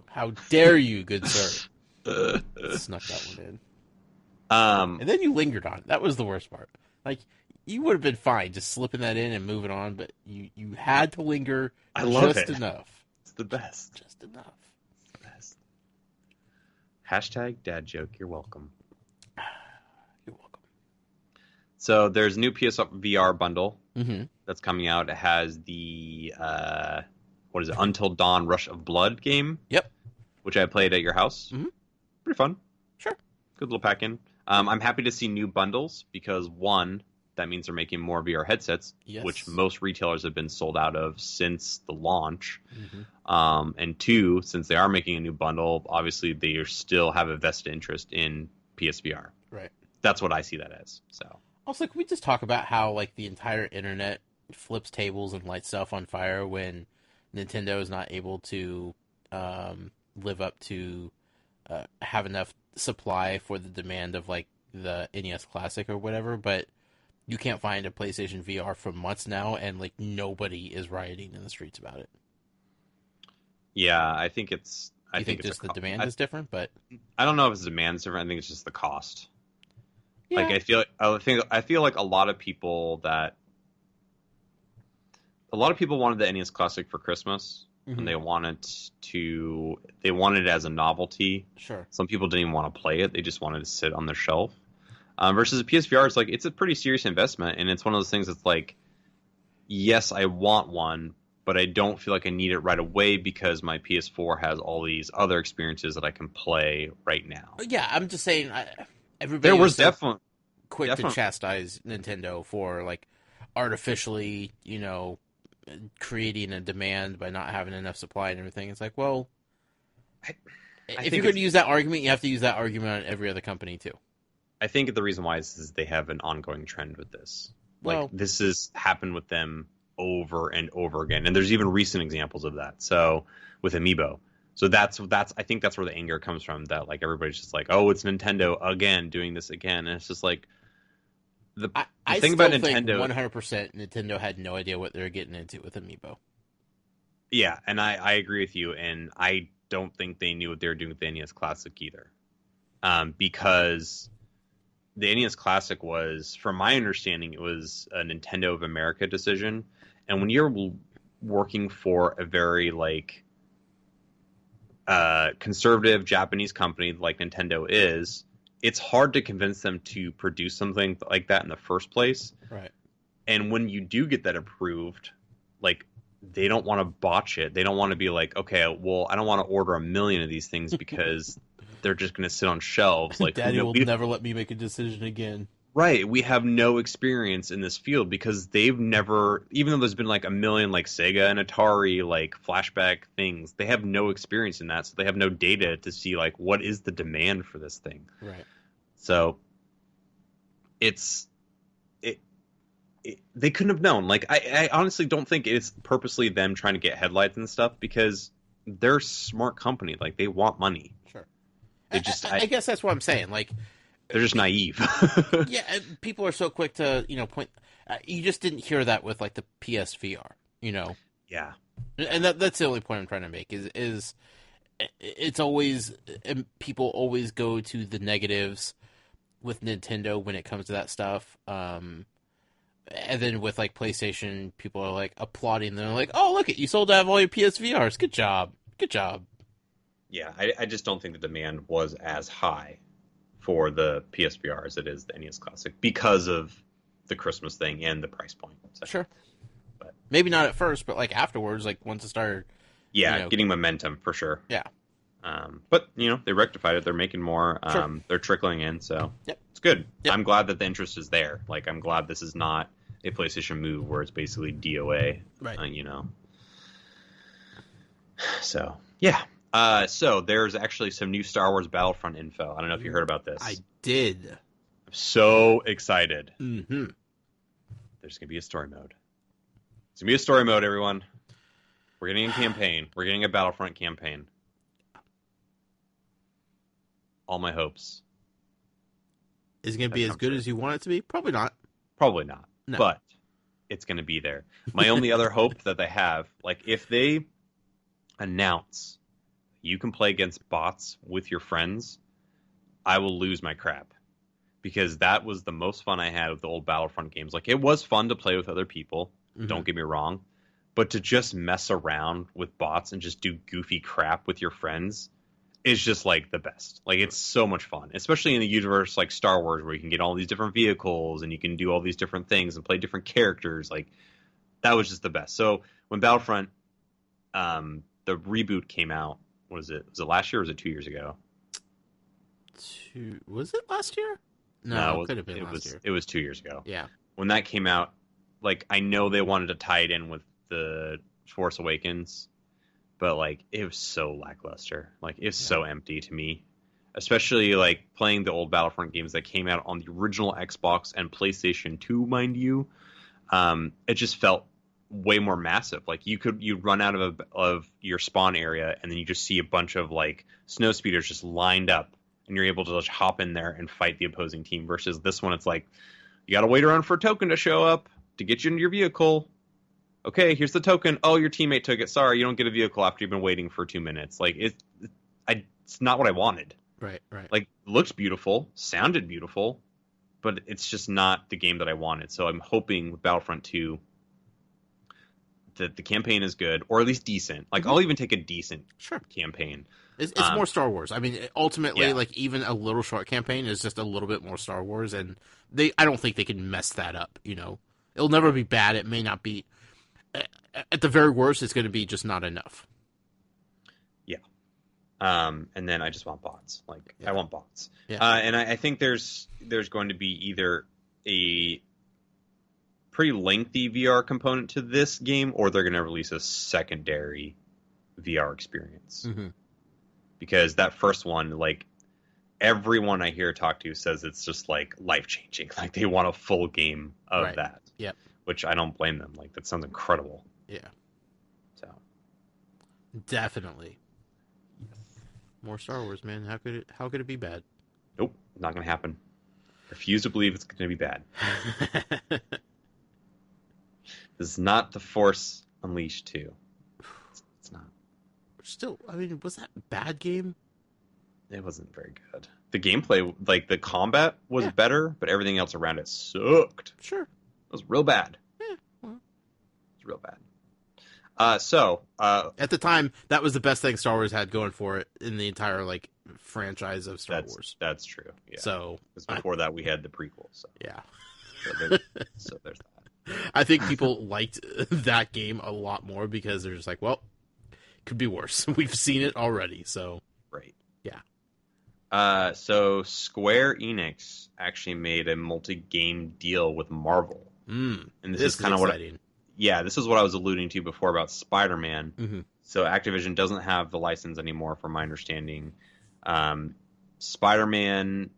How dare you, good sir. Snuck that one in. And then you lingered on it. That was the worst part. Like, you would have been fine just slipping that in and moving on, but you had to linger just enough. It's the best. Just enough. It's the best. Hashtag dad joke. You're welcome. You're welcome. So there's a new PSVR bundle that's coming out. It has the Until Dawn Rush of Blood game. Yep. Which I played at your house. Pretty fun. Sure. Good little pack in. I'm happy to see new bundles because, one, that means they're making more VR headsets, which most retailers have been sold out of since the launch. And two, since they are making a new bundle, obviously they still have a vested interest in PSVR. Right. That's what I see that as. So. Also, can we just talk about how, like, the entire internet flips tables and lights stuff on fire when Nintendo is not able to live up to have enough supply for the demand of, like, the NES Classic or whatever, but you can't find a PlayStation VR for months now, and, like, nobody is rioting in the streets about it. Yeah, I think it's... I think just the demand is different, but... I don't know if it's demand is different. I think it's just the cost. Yeah. Like, I feel like a lot of people wanted the NES Classic for Christmas, and they wanted it as a novelty. Sure. Some people didn't even want to play it; they just wanted to sit on their shelf. Versus a PSVR, it's a pretty serious investment, and it's one of those things that's like, yes, I want one, but I don't feel like I need it right away because my PS4 has all these other experiences that I can play right now. Yeah, I'm just saying. Everybody there was definitely quick to chastise Nintendo for, like, artificially, creating a demand by not having enough supply and everything. It's like, well, if you're going to use that argument, you have to use that argument on every other company too. I think the reason why is they have an ongoing trend with this. Like, this has happened with them over and over again, and there's even recent examples of that. So with Amiibo, so that's I think that's where the anger comes from. That, like, everybody's just like, oh, it's Nintendo again doing this again, and it's just like the thing about Nintendo. 100% Nintendo had no idea what they were getting into with Amiibo. Yeah, and I agree with you, and I don't think they knew what they were doing with the NES Classic either, because the NES Classic was, from my understanding, it was a Nintendo of America decision. And when you're working for a very, like, conservative Japanese company like Nintendo is, it's hard to convince them to produce something like that in the first place. Right. And when you do get that approved, like, they don't want to botch it. They don't want to be like, okay, well, I don't want to order 1 million of these things because they're just going to sit on shelves. Like, Daddy will never let me make a decision again. Right. We have no experience in this field because they've never, even though there's been like 1 million like Sega and Atari, like flashback things, they have no experience in that. So they have no data to see, like, what is the demand for this thing. Right. So it's they couldn't have known. Like, I honestly don't think it's purposely them trying to get headlights and stuff, because they're a smart company. Like, they want money. Sure. I guess that's what I'm saying. Like, they're just naive. Yeah, people are so quick to, point. You just didn't hear that with, like, the PSVR, Yeah. And that's the only point I'm trying to make is it's always, people always go to the negatives with Nintendo when it comes to that stuff. And then with, like, PlayStation, people are, like, applauding them. They're like, oh, look, you sold out of all your PSVRs. Good job. Good job. Yeah, I just don't think the demand was as high for the PSVR as it is the NES Classic because of the Christmas thing and the price point. So. Sure. But maybe not at first, but, like, afterwards, like, once it started... Yeah, getting momentum, for sure. Yeah. But, they rectified it. They're making more. Sure. They're trickling in, so yep. It's good. Yep. I'm glad that the interest is there. Like, I'm glad this is not a PlayStation move where it's basically DOA. Right. So, yeah. So there's actually some new Star Wars Battlefront info. I don't know if you heard about this. I did. I'm so excited. Mm-hmm. There's going to be a story mode. It's going to be a story mode, everyone. We're getting a campaign. We're getting a Battlefront campaign. All my hopes. Is it going to be as good as you want it to be? Probably not. Probably not. No. But it's going to be there. My only other hope that they have, like, if they announce you can play against bots with your friends, I will lose my crap. Because that was the most fun I had with the old Battlefront games. Like, it was fun to play with other people. Mm-hmm. Don't get me wrong. But to just mess around with bots and just do goofy crap with your friends is just, like, the best. Like, it's so much fun. Especially in a universe like Star Wars where you can get all these different vehicles and you can do all these different things and play different characters. Like, that was just the best. So, when Battlefront, the reboot came out, what was it? Was it last year or was it 2 years ago? Was it last year? No, it could have been last year. It was 2 years ago. Yeah. When that came out, like, I know they wanted to tie it in with the Force Awakens, but, like, it was so lackluster. Like, it was so empty to me. Especially, like, playing the old Battlefront games that came out on the original Xbox and PlayStation 2, mind you. It just felt way more massive. Like, you'd run out of your spawn area, and then you just see a bunch of, like, snow speeders just lined up, and you're able to just hop in there and fight the opposing team. Versus this one, it's like, you gotta wait around for a token to show up to get you into your vehicle. Okay, here's the token. Oh, your teammate took it. Sorry, you don't get a vehicle after you've been waiting for 2 minutes. Like, it's not what I wanted. Right. Like, looked beautiful, sounded beautiful, but it's just not the game that I wanted. So I'm hoping with Battlefront 2 that the campaign is good, or at least decent. Like, I'll even take a decent campaign. It's more Star Wars. I mean, ultimately, like, even a little short campaign is just a little bit more Star Wars, and I don't think they can mess that up, It'll never be bad. It may not be... At the very worst, it's going to be just not enough. Yeah. And then I just want bots. Like, I want bots. Yeah. And I think there's going to be either a pretty lengthy VR component to this game, or they're going to release a secondary VR experience. Mm-hmm. Because that first one, like, everyone I hear talk to says it's just, like, life-changing. Like, they want a full game of that. Yep. Which I don't blame them. Like, that sounds incredible. Yeah. So. Definitely. More Star Wars, man. How could it be bad? Nope. Not going to happen. Refuse to believe it's going to be bad. This is not the Force Unleashed 2. It's not. Still, I mean, was that a bad game? It wasn't very good. The gameplay, like, the combat was better, but everything else around it sucked. Sure. It was real bad. Yeah, well. It's real bad. So at the time, that was the best thing Star Wars had going for it in the entire, like, franchise of Star Wars. That's true. Yeah. So because before that, we had the prequel. So. Yeah. So there's that. I think people liked that game a lot more because they're just like, well, could be worse. We've seen it already. So right. Yeah. So Square Enix actually made a multi-game deal with Marvel. And this is kind of exciting. This is what I was alluding to before about Spider-Man. Mm-hmm. So Activision doesn't have the license anymore, from my understanding. Spider-Man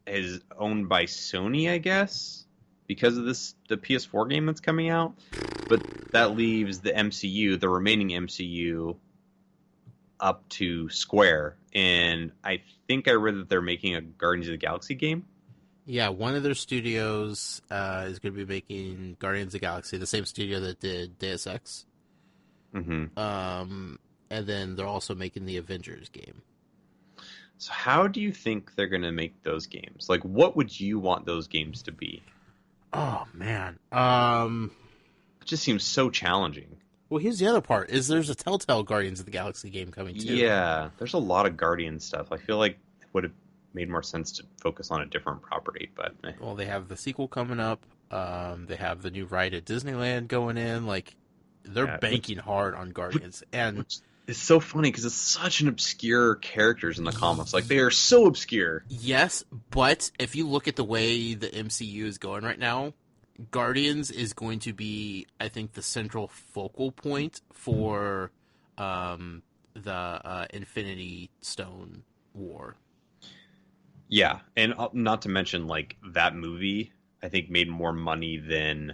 is owned by Sony, I guess, because of the PS4 game that's coming out. But that leaves the MCU, the remaining MCU, up to Square. And I think I read that they're making a Guardians of the Galaxy game. Yeah, one of their studios is going to be making Guardians of the Galaxy, the same studio that did Deus Ex. Mm-hmm. And then they're also making the Avengers game. So how do you think they're going to make those games? Like, what would you want those games to be? Oh, man. It just seems so challenging. Well, here's the other part, is there's a Telltale Guardians of the Galaxy game coming, too. Yeah, there's a lot of Guardian stuff. I feel like it would have made more sense to focus on a different property, but... Well, they have the sequel coming up. They have the new ride at Disneyland going in. Like, they're banking hard on Guardians. Which it's so funny, because it's such an obscure characters in the comics. Like, they are so obscure. Yes, but if you look at the way the MCU is going right now, Guardians is going to be, I think, the central focal point for the Infinity Stone War. Yeah, and not to mention, like, that movie, I think, made more money than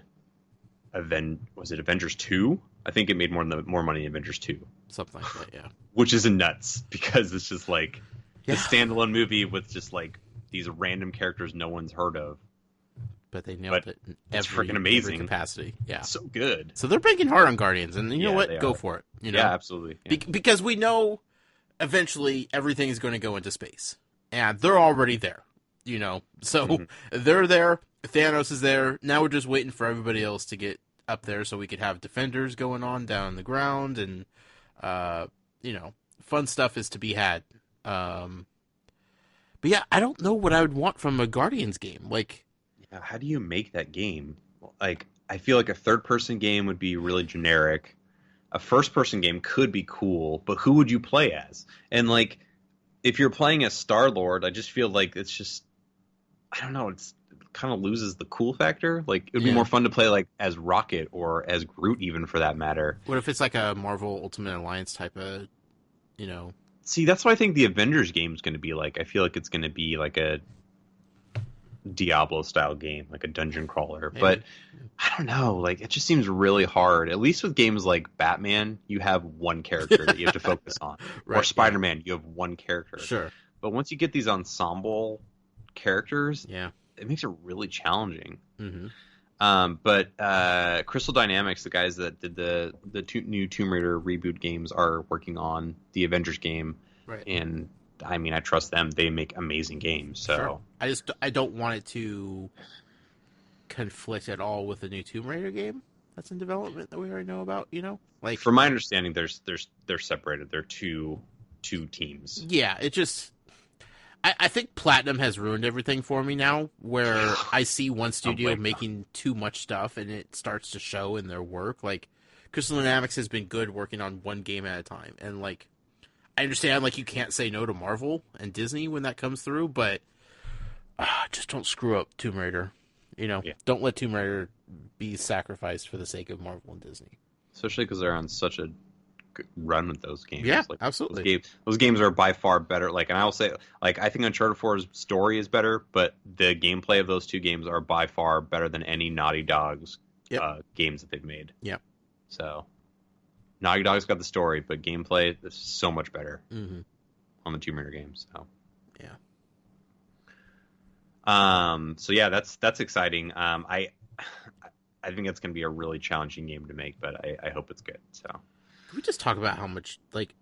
was it Avengers 2? I think it made more money than Avengers 2. Something like that, yeah. Which is nuts, because it's just, like, the standalone movie with just, like, these random characters no one's heard of. But they nailed it in freaking amazing. Every capacity. Yeah. So good. So they're banking hard on Guardians, and you know what? Go for it. You know? Yeah, absolutely. Yeah. Because we know eventually everything is going to go into space. And they're already there, you know. So they're there. Thanos is there. Now we're just waiting for everybody else to get up there so we could have Defenders going on down on the ground. And, you know, fun stuff is to be had. But yeah, I don't know what I would want from a Guardians game. Like, yeah, how do you make that game? Like, I feel like a third-person game would be really generic. A first-person game could be cool, but who would you play as? And, like, if you're playing as Star-Lord, I just feel like it's just, I don't know, it kind of loses the cool factor. Like, it would be more fun to play, like, as Rocket or as Groot, even, for that matter. What if it's like a Marvel Ultimate Alliance type of, you know? See, that's what I think the Avengers game is going to be like. I feel like it's going to be like a Diablo-style game, like a dungeon crawler. Maybe. But I don't know. Like, it just seems really hard. At least with games like Batman, you have one character that you have to focus on. Right, or Spider-Man, you have one character. Sure. But once you get these ensemble characters, it makes it really challenging. But Crystal Dynamics, the guys that did the new Tomb Raider reboot games, are working on the Avengers game. Right. And I mean, I trust them. They make amazing games. So I don't want it to conflict at all with the new Tomb Raider game that's in development that we already know about. You know, like, from my understanding, they're separated. They're two teams. Yeah, it just. I think Platinum has ruined everything for me now, where I see one studio making too much stuff and it starts to show in their work. Like, Crystal Dynamics has been good working on one game at a time, and like, I understand, like, you can't say no to Marvel and Disney when that comes through, but just don't screw up Tomb Raider. You know, don't let Tomb Raider be sacrificed for the sake of Marvel and Disney. Especially because they're on such a good run with those games. Yeah, like, absolutely. Those games are by far better. Like, and I will say, like, I think Uncharted 4's story is better, but the gameplay of those two games are by far better than any Naughty Dog's games that they've made. Yeah. So Naughty Dog's got the story, but gameplay is so much better on the Tomb Raider games. So so yeah, that's exciting. I think it's going to be a really challenging game to make, but I hope it's good. So can we just talk about how much, like,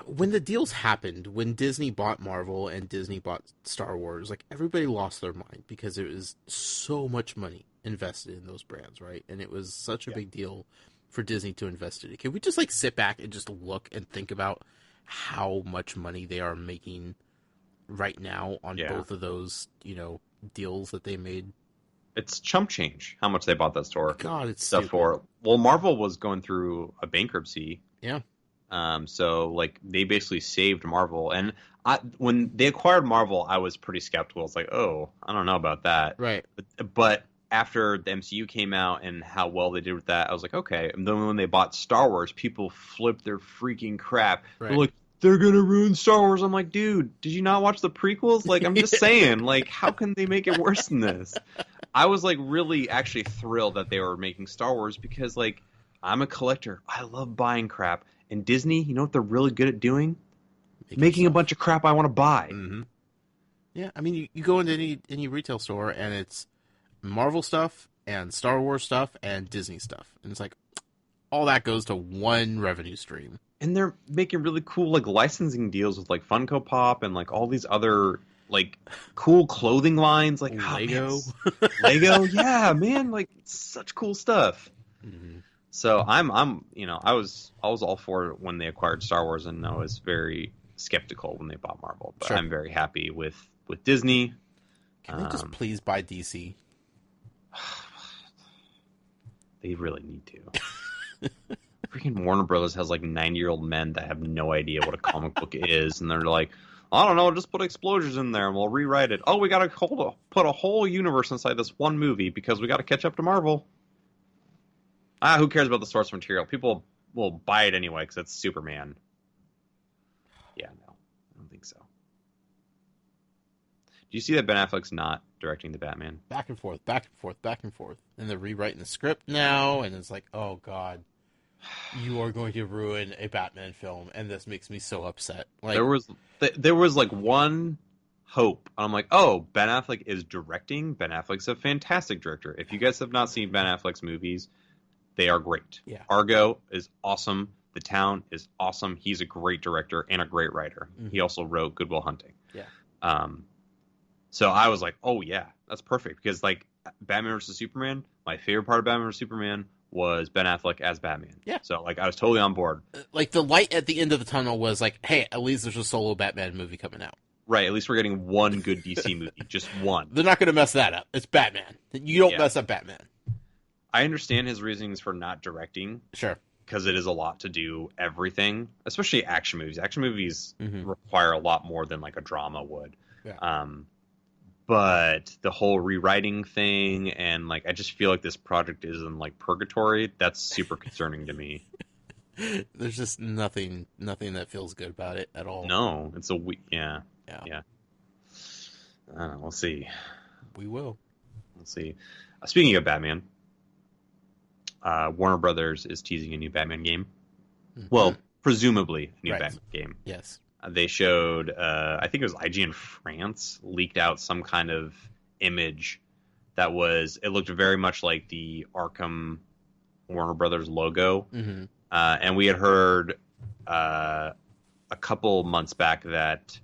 when the deals happened, when Disney bought Marvel and Disney bought Star Wars, like, everybody lost their mind because it was so much money invested in those brands, right? And it was such a big deal for Disney to invest in it. Can we just, like, sit back and just look and think about how much money they are making right now on both of those, you know, deals that they made? It's chump change how much they bought that store. God, it's stuff for. Well, Marvel was going through a bankruptcy. Yeah. So, like, they basically saved Marvel. And when they acquired Marvel, I was pretty skeptical. I was like, oh, I don't know about that. Right. But after the MCU came out and how well they did with that, I was like, okay. And then when they bought Star Wars, people flipped their freaking crap. Right. They're like, they're gonna ruin Star Wars. I'm like, dude, did you not watch the prequels? Like, I'm just saying, like, how can they make it worse than this? I was like really actually thrilled that they were making Star Wars because like I'm a collector. I love buying crap. And Disney, you know what they're really good at doing? Making a bunch of crap I want to buy. Mm-hmm. Yeah, I mean, you go into any retail store and it's Marvel stuff and Star Wars stuff and Disney stuff, and it's like all that goes to one revenue stream. And they're making really cool like licensing deals with like Funko Pop and like all these other like cool clothing lines, like Lego. Lego, yeah, man, like such cool stuff. Mm-hmm. So I'm you know I was all for it when they acquired Star Wars, and I was very skeptical when they bought Marvel, but I'm very happy with Disney. Can they just please buy DC? They really need to. Freaking Warner Brothers has like 90-year-old men that have no idea what a comic book is, and they're like, I don't know, just put explosions in there and we'll rewrite it. Oh, we got to put a whole universe inside this one movie because we got to catch up to Marvel. Who cares about the source material? People will buy it anyway because it's Superman. Yeah, no, I don't think so. Do you see that Ben Affleck's not directing the Batman? Back and forth, back and forth, back and forth. And they're rewriting the script now, and it's like, oh god, you are going to ruin a Batman film, and this makes me so upset. Like, there was like one hope. I'm like, oh, Ben Affleck is directing. Ben Affleck's a fantastic director. If you guys have not seen Ben Affleck's movies, they are great. Yeah. Argo is awesome. The Town is awesome. He's a great director and a great writer. Mm-hmm. He also wrote Good Will Hunting. Yeah. So I was like, oh yeah, that's perfect because like Batman vs Superman, my favorite part of Batman vs Superman was Ben Affleck as Batman. Yeah. So like I was totally on board. Like the light at the end of the tunnel was like, hey, at least there's a solo Batman movie coming out. Right. At least we're getting one good DC movie, just one. They're not going to mess that up. It's Batman. You don't mess up Batman. I understand his reasons for not directing. Sure. Because it is a lot to do everything, especially action movies. Action movies require a lot more than like a drama would. Yeah. But the whole rewriting thing and like I just feel like this project is in like purgatory. That's super concerning to me. There's just nothing that feels good about it at all. No, it's yeah. We'll see. We will. We'll see. Speaking of Batman, Warner Brothers is teasing a new Batman game. Mm-hmm. Well, presumably a new Batman game. Yes. They showed, I think it was IGN France, leaked out some kind of image that it looked very much like the Arkham Warner Brothers logo. Mm-hmm. And we had heard a couple months back that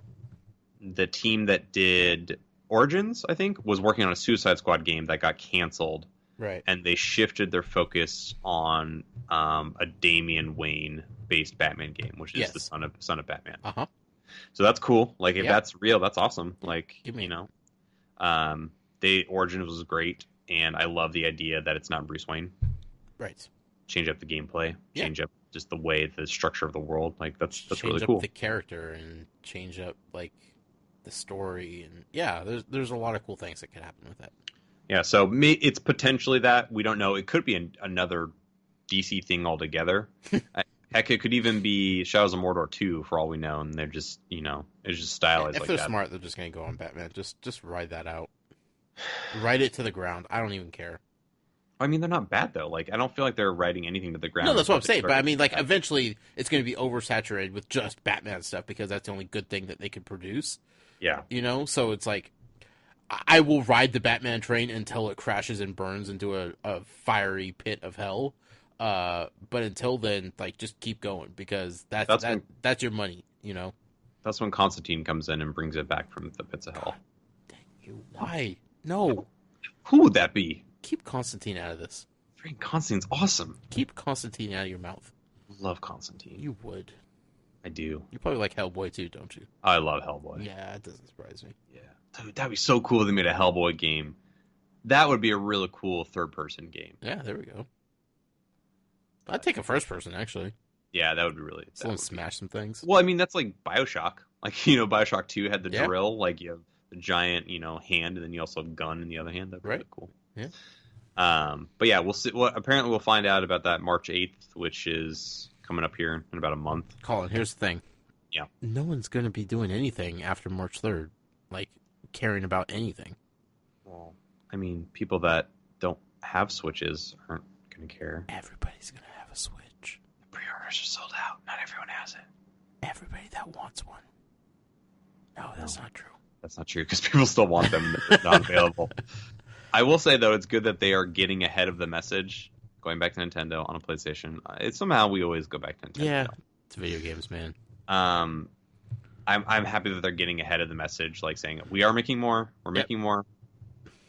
the team that did Origins, I think, was working on a Suicide Squad game that got canceled. Right. And they shifted their focus on a Damian Wayne-based Batman game, which is the son of Batman. Uh-huh. So that's cool. Like, if that's real, that's awesome. Like, you know. Origins was great, and I love the idea that it's not Bruce Wayne. Right. Change up the gameplay. Change up just the way, the structure of the world. Like, that's really cool. Change up the character and change up, like, the story. And, there's a lot of cool things that could happen with that. Yeah, so it's potentially that. We don't know. It could be another DC thing altogether. Heck, it could even be Shadows of Mordor 2 for all we know, and they're just, it's just stylized like that. If they're smart, they're just going to go on Batman. Just ride that out. Ride it to the ground. I don't even care. I mean, they're not bad, though. Like, I don't feel like they're riding anything to the ground. No, that's what I'm saying. But, I mean, like, eventually it's going to be oversaturated with just Batman stuff because that's the only good thing that they can produce. Yeah. So it's like, I will ride the Batman train until it crashes and burns into a fiery pit of hell. But until then, like, just keep going because that's your money, That's when Constantine comes in and brings it back from the pits of hell. Dang you! Why? No. Who would that be? Keep Constantine out of this. Constantine's awesome. Keep Constantine out of your mouth. Love Constantine. You would. I do. You probably like Hellboy too, don't you? I love Hellboy. Yeah, it doesn't surprise me. Yeah. Dude, that'd be so cool if they made a Hellboy game. That would be a really cool third-person game. Yeah, there we go. I'd take a first-person, actually. Yeah, that would be really... Someone smash some things. Well, I mean, that's like Bioshock. Like, Bioshock 2 had the drill. Like, you have the giant, hand, and then you also have a gun in the other hand. That'd be really cool. Yeah. But yeah, we'll see. Well, apparently we'll find out about that March 8th, which is coming up here in about a month. Colin, here's the thing. Yeah. no one's going to be doing anything after March 3rd, like caring about anything. Well, I mean, people that don't have Switches aren't going to care. Everybody's going to have a Switch. The pre-orders are sold out. Not everyone has it. Everybody that wants one. No, that's not true. That's not true because people still want them. They're not available. I will say, though, it's good that they are getting ahead of the message, going back to Nintendo on a PlayStation. It's somehow we always go back to Nintendo. Yeah, it's video games, man. I'm happy that they're getting ahead of the message, like saying, we are making more. We're making more.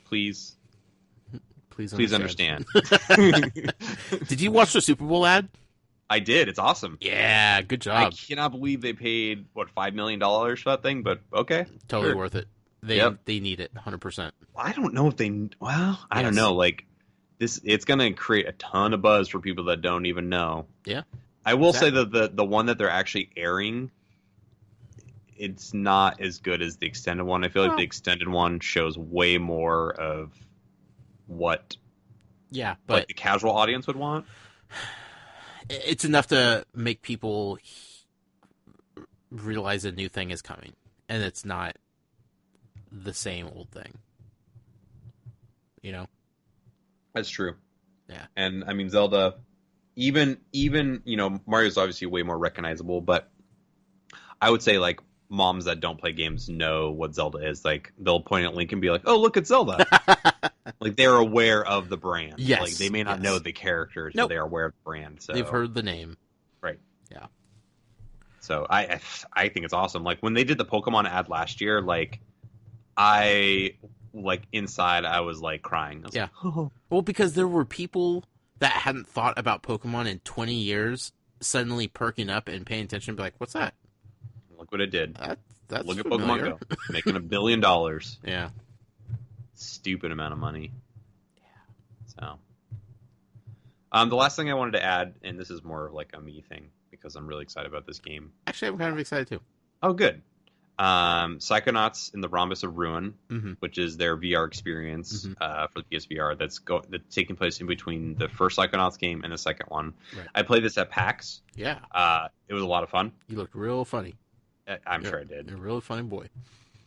Please understand. Did you watch the Super Bowl ad? I did. It's awesome. Yeah, good job. I cannot believe they paid, $5 million for that thing, but okay. Totally worth it. They need it, 100%. I don't know if they... Well, I don't know. Like, it's going to create a ton of buzz for people that don't even know. Yeah. I will say that the one that they're actually airing, it's not as good as the extended one. I feel like the extended one shows way more of what but the casual audience would want. It's enough to make people realize a new thing is coming, and it's not the same old thing. You know? That's true. Yeah. And I mean, Zelda, even Mario's obviously way more recognizable, but I would say like moms that don't play games know what Zelda is. Like they'll point at Link and be like, "Oh, look, it's Zelda." Like they're aware of the brand. Yes. Like they may not know the characters, but they're aware of the brand. So they've heard the name. Right. Yeah. So I think it's awesome. Like when they did the Pokemon ad last year, inside I was like crying. I was like, oh. Well, because there were people that hadn't thought about Pokemon in 20 years suddenly perking up and paying attention and be like, what's that? Look what it did. That's Look familiar. at Pokemon Go. Making $1 billion. Yeah. Stupid amount of money. Yeah. So, the last thing I wanted to add, and this is more like a me thing because I'm really excited about this game. Actually, I'm kind of excited too. Oh, good. Psychonauts in the Rhombus of Ruin, which is their VR experience for the PSVR that's taking place in between the first Psychonauts game and the second one. Right. I played this at PAX. Yeah. It was a lot of fun. You looked real funny. I'm sure I did. You're a really funny boy.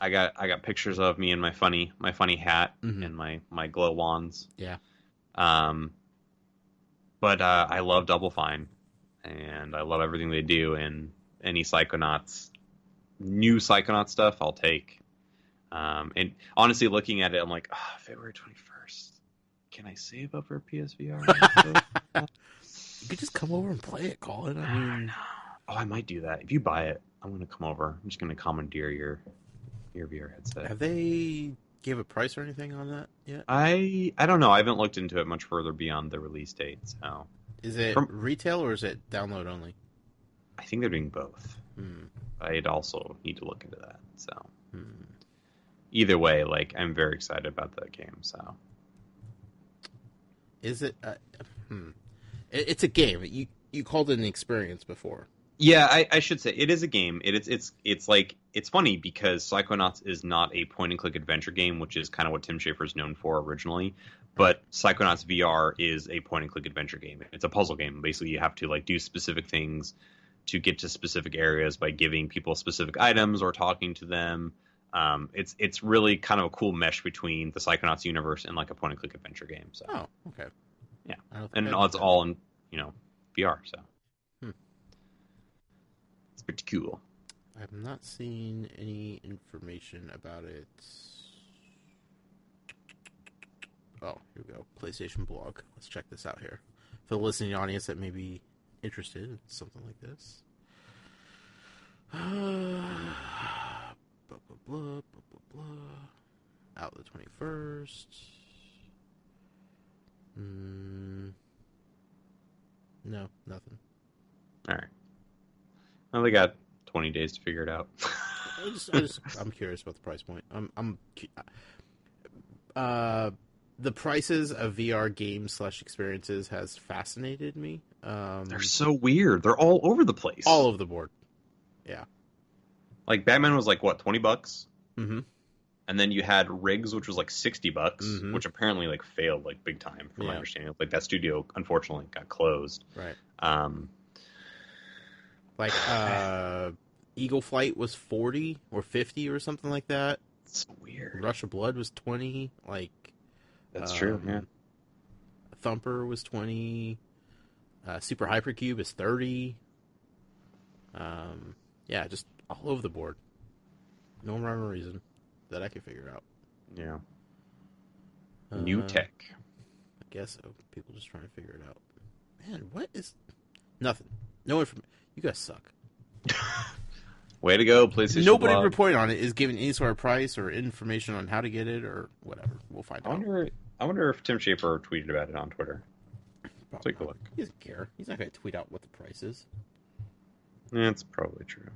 I got pictures of me and my funny hat and my glow wands. Yeah. But I love Double Fine, and I love everything they do. And any new Psychonaut stuff, I'll take. And honestly, looking at it, I'm like, February 21st. Can I save up for PSVR? You could just come over and play it, Colin. I mean, I might do that. If you buy it, I'm going to come over. I'm just going to commandeer your VR headset. Have they gave a price or anything on that yet? I don't know. I haven't looked into it much further beyond the release date. So, is it retail or is it download only? I think they're doing both. I'd also need to look into that. So, either way, I'm very excited about that game. So, is it? It's a game. You called it an experience before. Yeah, I should say it is a game. It's funny because Psychonauts is not a point and click adventure game, which is kind of what Tim Schafer's known for originally. But Psychonauts VR is a point and click adventure game. It's a puzzle game. Basically, you have to do specific things to get to specific areas by giving people specific items or talking to them. It's really kind of a cool mesh between the Psychonauts universe and a point and click adventure game. So. Oh, okay. Yeah, and it's all in VR. So. It's pretty cool. I've not seen any information about it. Oh, here we go. PlayStation blog. Let's check this out here. For the listening audience that may be interested in something like this. Out the 21st. No, nothing. All right. Well, they got 20 days to figure it out. I'm curious about the price point. The prices of VR games / experiences has fascinated me. They're so weird. They're all over the place. All over the board. Yeah. Batman was what, $20? Mm-hmm. And then you had Riggs, which was $60, which apparently failed big time from my understanding. That studio unfortunately got closed. Right. Eagle Flight was 40 or 50 or something like that. It's weird. Rush of Blood was 20. Like, that's true. Yeah. Thumper was 20. Super Hypercube is 30. Yeah, just all over the board. No rhyme or reason that I can figure out. Yeah. New tech. I guess so. People just trying to figure it out. Man, what is... Nothing. No information. You guys suck. Way to go, PlayStation Nobody blog. reporting on it is giving any sort of price or information on how to get it or whatever. We'll find out. I wonder if Tim Schafer tweeted about it on Twitter. Probably Take a look. He doesn't care. He's not going to tweet out what the price is. Yeah, it's probably true.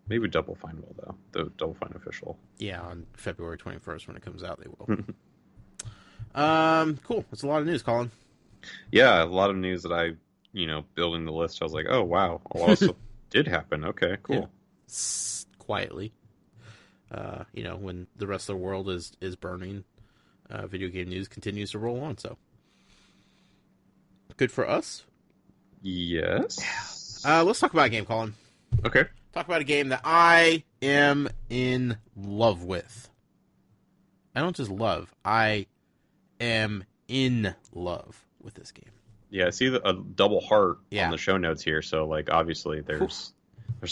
Maybe Double Fine will, though. The Double Fine official. Yeah, on February 21st when it comes out, they will. Cool. That's a lot of news, Colin. Yeah, a lot of news that I, building the list, I was like, oh, wow. A lot of stuff did happen. Okay, cool. Yeah. Quietly. When the rest of the world is burning, video game news continues to roll on, so. Good for us. Yes. Let's talk about a game, Colin. Okay. Talk about a game that I am in love with. I don't just love. I am in love with this game. Yeah, I see a double heart Yeah. on the show notes here, so, obviously there's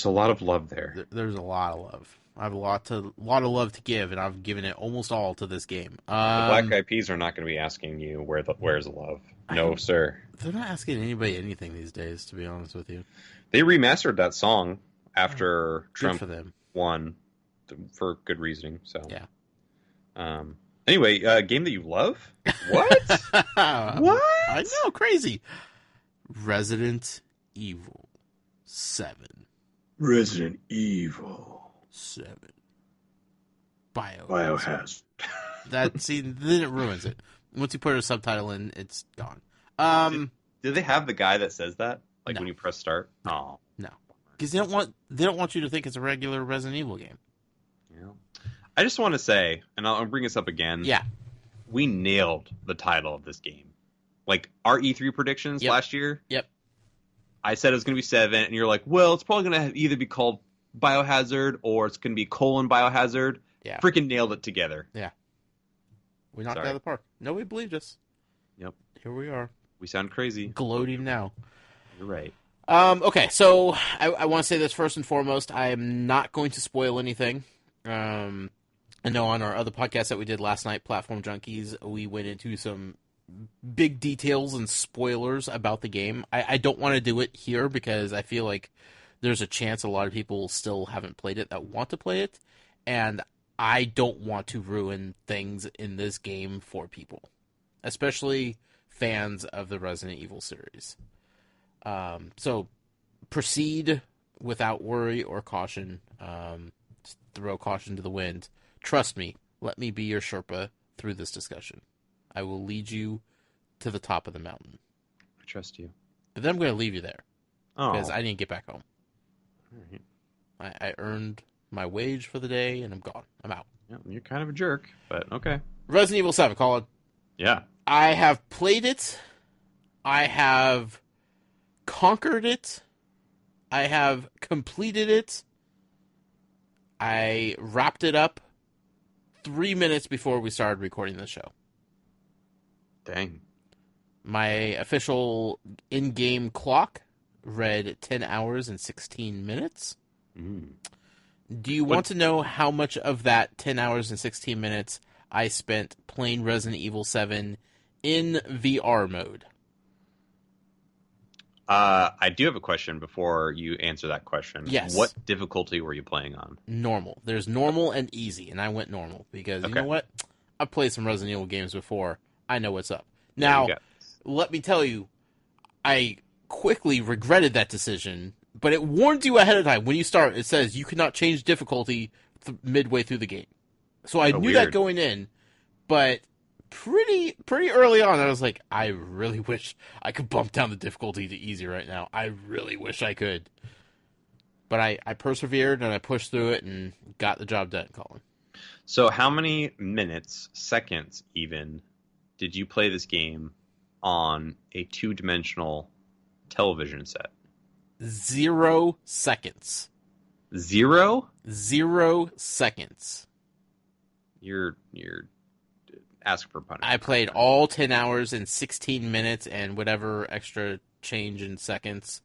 a lot of love there. There's a lot of love. I have a lot of love to give, and I've given it almost all to this game. The Black Eyed Peas are not going to be asking you where's the love. No, sir. They're not asking anybody anything these days, to be honest with you. They remastered that song after Trump for them. won for good reasoning. So yeah. Anyway, game that you love? What? What? I know, crazy. Resident Evil 7. Resident Evil 7. Biohazard. Then it ruins it. Once you put a subtitle in, it's gone. Did they have the guy that says that? No. When you press start? Oh. No. Because they don't want you to think it's a regular Resident Evil game. Yeah. I just want to say, and I'll bring this up again. Yeah. We nailed the title of this game. Our E3 predictions last year. Yep. I said it was going to be 7, and you're like, well, it's probably going to either be called Biohazard or it's going to be Biohazard. Yeah. Freaking nailed it together. Yeah. We knocked it out of the park. Nobody believed us. Yep. Here we are. We sound crazy. Gloating now. You're right. Okay, so I want to say this first and foremost. I am not going to spoil anything. I know on our other podcast that we did last night, Platform Junkies, we went into some big details and spoilers about the game. I don't want to do it here because I feel like there's a chance a lot of people still haven't played it that want to play it, and I don't want to ruin things in this game for people, especially fans of the Resident Evil series. So proceed without worry or caution. Just throw caution to the wind. Trust me. Let me be your Sherpa through this discussion. I will lead you to the top of the mountain. I trust you. But then I'm going to leave you there. Because Oh. I didn't get back home. All right. I earned my wage for the day, and I'm gone. I'm out. Yeah, you're kind of a jerk, but okay. Resident Evil 7, Colin. Yeah. I have played it. I have conquered it. I have completed it. I wrapped it up 3 minutes before we started recording the show. Dang. My official in-game clock read 10 hours and 16 minutes. Mm. Do you want to know how much of that 10 hours and 16 minutes I spent playing Resident Evil 7 in VR mode? I do have a question before you answer that question. Yes. What difficulty were you playing on? Normal. There's normal and easy, and I went normal because, you know what? I've played some Resident Evil games before. I know what's up. Now, let me tell you, I quickly regretted that decision, but it warns you ahead of time. When you start, it says you cannot change difficulty midway through the game. So I knew that going in, but pretty early on, I was like, I really wish I could bump down the difficulty to easy right now. I really wish I could. But I persevered, and I pushed through it, and got the job done, Colin. So how many minutes, seconds even, did you play this game on a two-dimensional television set? 0 seconds. 0? 0 seconds. You're asking for punishment. I played all 10 hours and 16 minutes and whatever extra change in seconds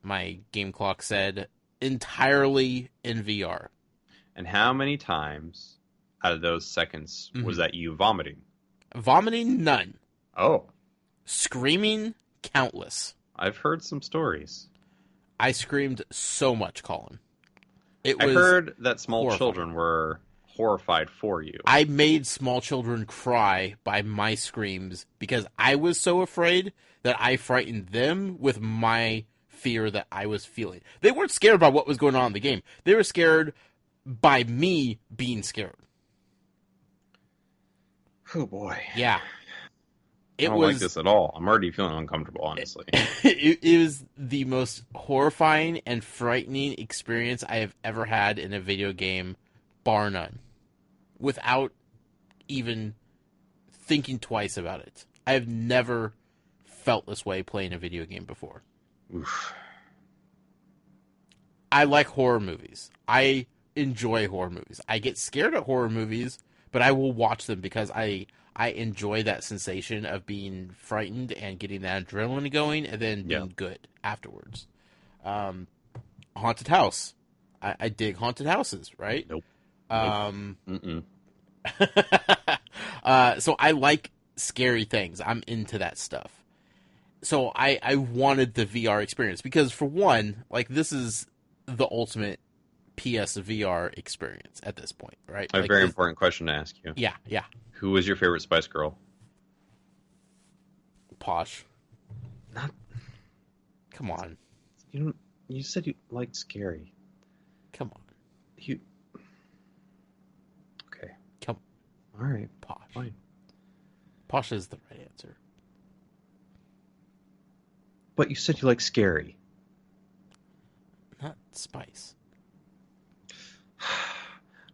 my game clock said, entirely in VR. And how many times out of those seconds was that you vomiting? Vomiting, none. Oh. Screaming, countless. I've heard some stories. I screamed so much, Colin. I heard that small children were horrified for you. I made small children cry by my screams because I was so afraid that I frightened them with my fear that I was feeling. They weren't scared by what was going on in the game. They were scared by me being scared. Oh boy. Yeah. I don't like this at all. I'm already feeling uncomfortable, honestly. It was the most horrifying and frightening experience I have ever had in a video game, bar none. Without even thinking twice about it. I have never felt this way playing a video game before. Oof. I like horror movies. I enjoy horror movies. I get scared at horror movies, but I will watch them because I enjoy that sensation of being frightened and getting that adrenaline going and then being good afterwards. Haunted house. I dig haunted houses, right? Nope. So I like scary things. I'm into that stuff. So I wanted the VR experience because, for one, like, this is the ultimate PSVR experience at this point, right? I have a very important question to ask you. Yeah. Who was your favorite Spice Girl? Posh. Not. Come on. You said you liked scary. Come on. Okay. Come. All right. Posh. Fine. Posh is the right answer. But you said you like scary. Not Spice.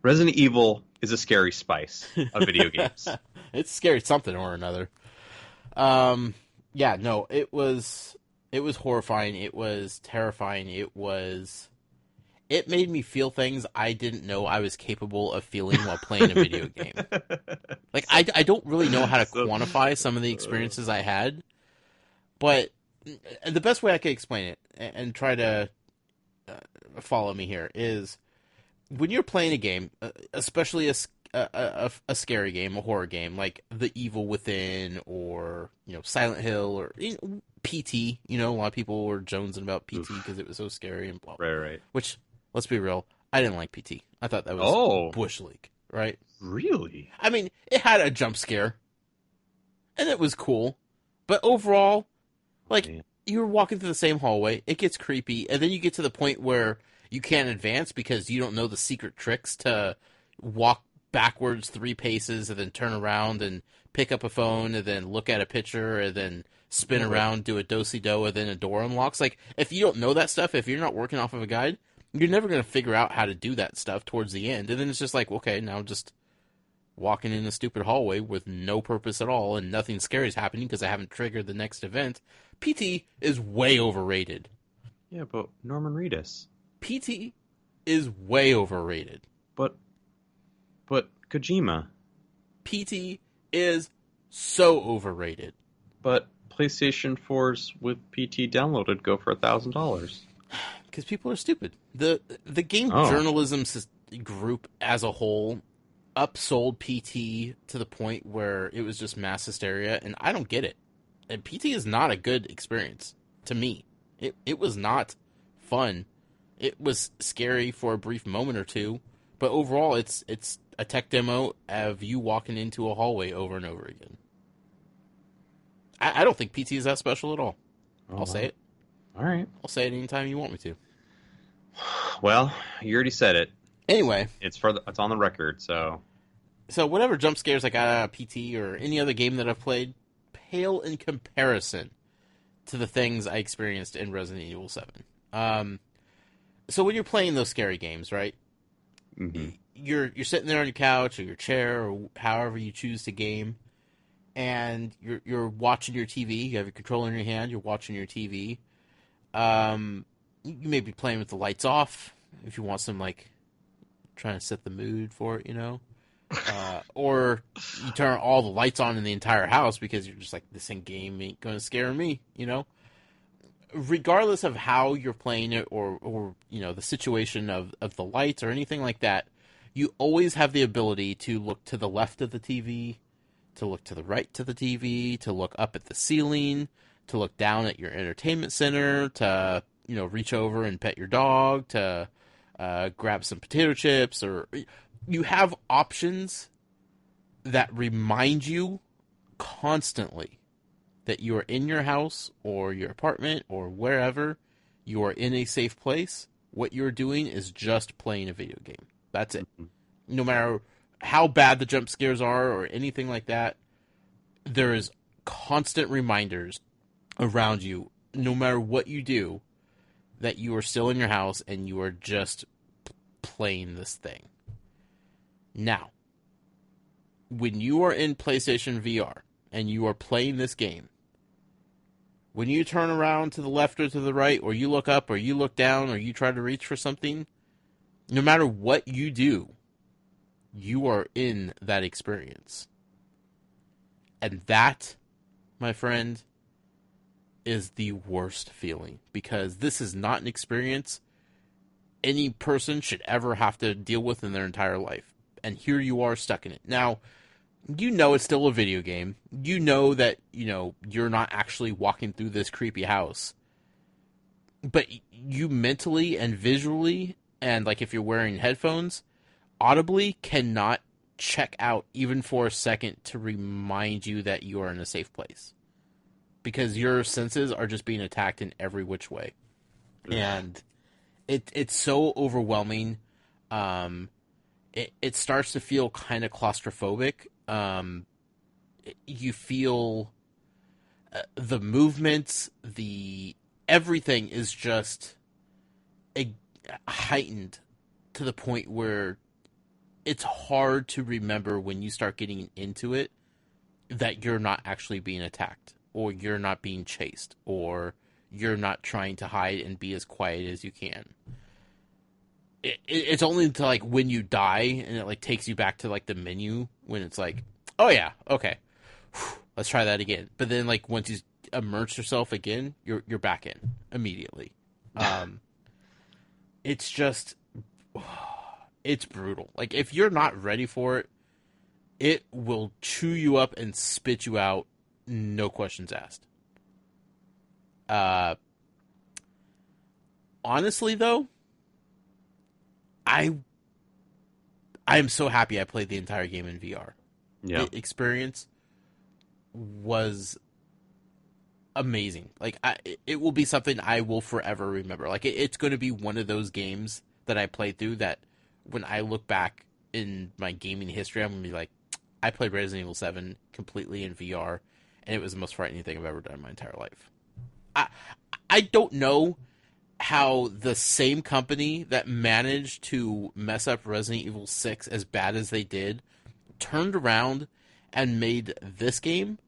Resident Evil is a scary spice of video games. It's scary something or another. Yeah, no, it was horrifying. It was terrifying. It made me feel things I didn't know I was capable of feeling while playing a video game. Like, I don't really know how to quantify some of the experiences I had, but the best way I can explain it and try to follow me here is when you're playing a game, especially a scary game, a horror game like The Evil Within or Silent Hill or PT. A lot of people were jonesing about PT because it was so scary and blah, blah. Right. Which, let's be real, I didn't like PT. I thought that was Bush League, right? Really? I mean, it had a jump scare, and it was cool, but overall, you're walking through the same hallway, it gets creepy, and then you get to the point where you can't advance because you don't know the secret tricks to walk backwards 3 paces and then turn around and pick up a phone and then look at a picture and then spin around, do a do-si-do, and then a door unlocks. Like, if you don't know that stuff, if you're not working off of a guide, you're never going to figure out how to do that stuff towards the end. And then it's just like, okay, now I'm just walking in a stupid hallway with no purpose at all and nothing scary is happening because I haven't triggered the next event. PT is way overrated. Yeah, but Norman Reedus. PT is way overrated. But Kojima. PT is so overrated. But PlayStation 4s with PT downloaded go for $1,000. Because people are stupid. The game journalism group as a whole upsold PT to the point where it was just mass hysteria, and I don't get it. And PT is not a good experience to me. It was not fun. It was scary for a brief moment or two, but overall, it's a tech demo of you walking into a hallway over and over again. I don't think PT is that special at all. I'll say it. All right. I'll say it anytime you want me to. Well, you already said it. Anyway. It's on the record, so... So whatever jump scares I got out of PT or any other game that I've played pale in comparison to the things I experienced in Resident Evil 7. So when you're playing those scary games, right? Mm-hmm. You're sitting there on your couch or your chair or however you choose to game, and you're watching your TV. You have your controller in your hand. You're watching your TV. You may be playing with the lights off. if you want some, like, trying to set the mood for it, or you turn all the lights on in the entire house because you're just like, this game ain't gonna scare me, regardless of how you're playing it or the situation of the lights or anything like that, you always have the ability to look to the left of the TV, to look to the right to the TV, to look up at the ceiling, to look down at your entertainment center, to reach over and pet your dog, to grab some potato chips, or you have options that remind you constantly that you are in your house or your apartment or wherever, you are in a safe place. What you're doing is just playing a video game. That's it. No matter how bad the jump scares are or anything like that, there is constant reminders around you, no matter what you do, that you are still in your house and you are just playing this thing. Now, when you are in PlayStation VR and you are playing this game, when you turn around to the left or to the right, or you look up or you look down or you try to reach for something, no matter what you do, you are in that experience. And that, my friend, is the worst feeling, because this is not an experience any person should ever have to deal with in their entire life. And here you are stuck in it. Now, it's still a video game. You know that, you're not actually walking through this creepy house. But you mentally and visually, and like if you're wearing headphones, audibly cannot check out even for a second to remind you that you are in a safe place. Because your senses are just being attacked in every which way. And it's so overwhelming. It starts to feel kind of claustrophobic. You feel the movements, everything is just heightened to the point where it's hard to remember when you start getting into it that you're not actually being attacked, or you're not being chased, or you're not trying to hide and be as quiet as you can. It's only until, like, when you die and it, like, takes you back to, like, the menu when it's like, oh yeah, okay, let's try that again. But then, like, once you immerse yourself again, you're back in immediately. It's just, it's brutal. Like, if you're not ready for it, it will chew you up and spit you out, no questions asked. Honestly, though, I am so happy I played the entire game in VR. Yeah. The experience was amazing. Like, it will be something I will forever remember. Like, it's going to be one of those games that I played through that when I look back in my gaming history, I'm going to be like, I played Resident Evil 7 completely in VR, and it was the most frightening thing I've ever done in my entire life. I don't know how the same company that managed to mess up Resident Evil 6 as bad as they did turned around and made this game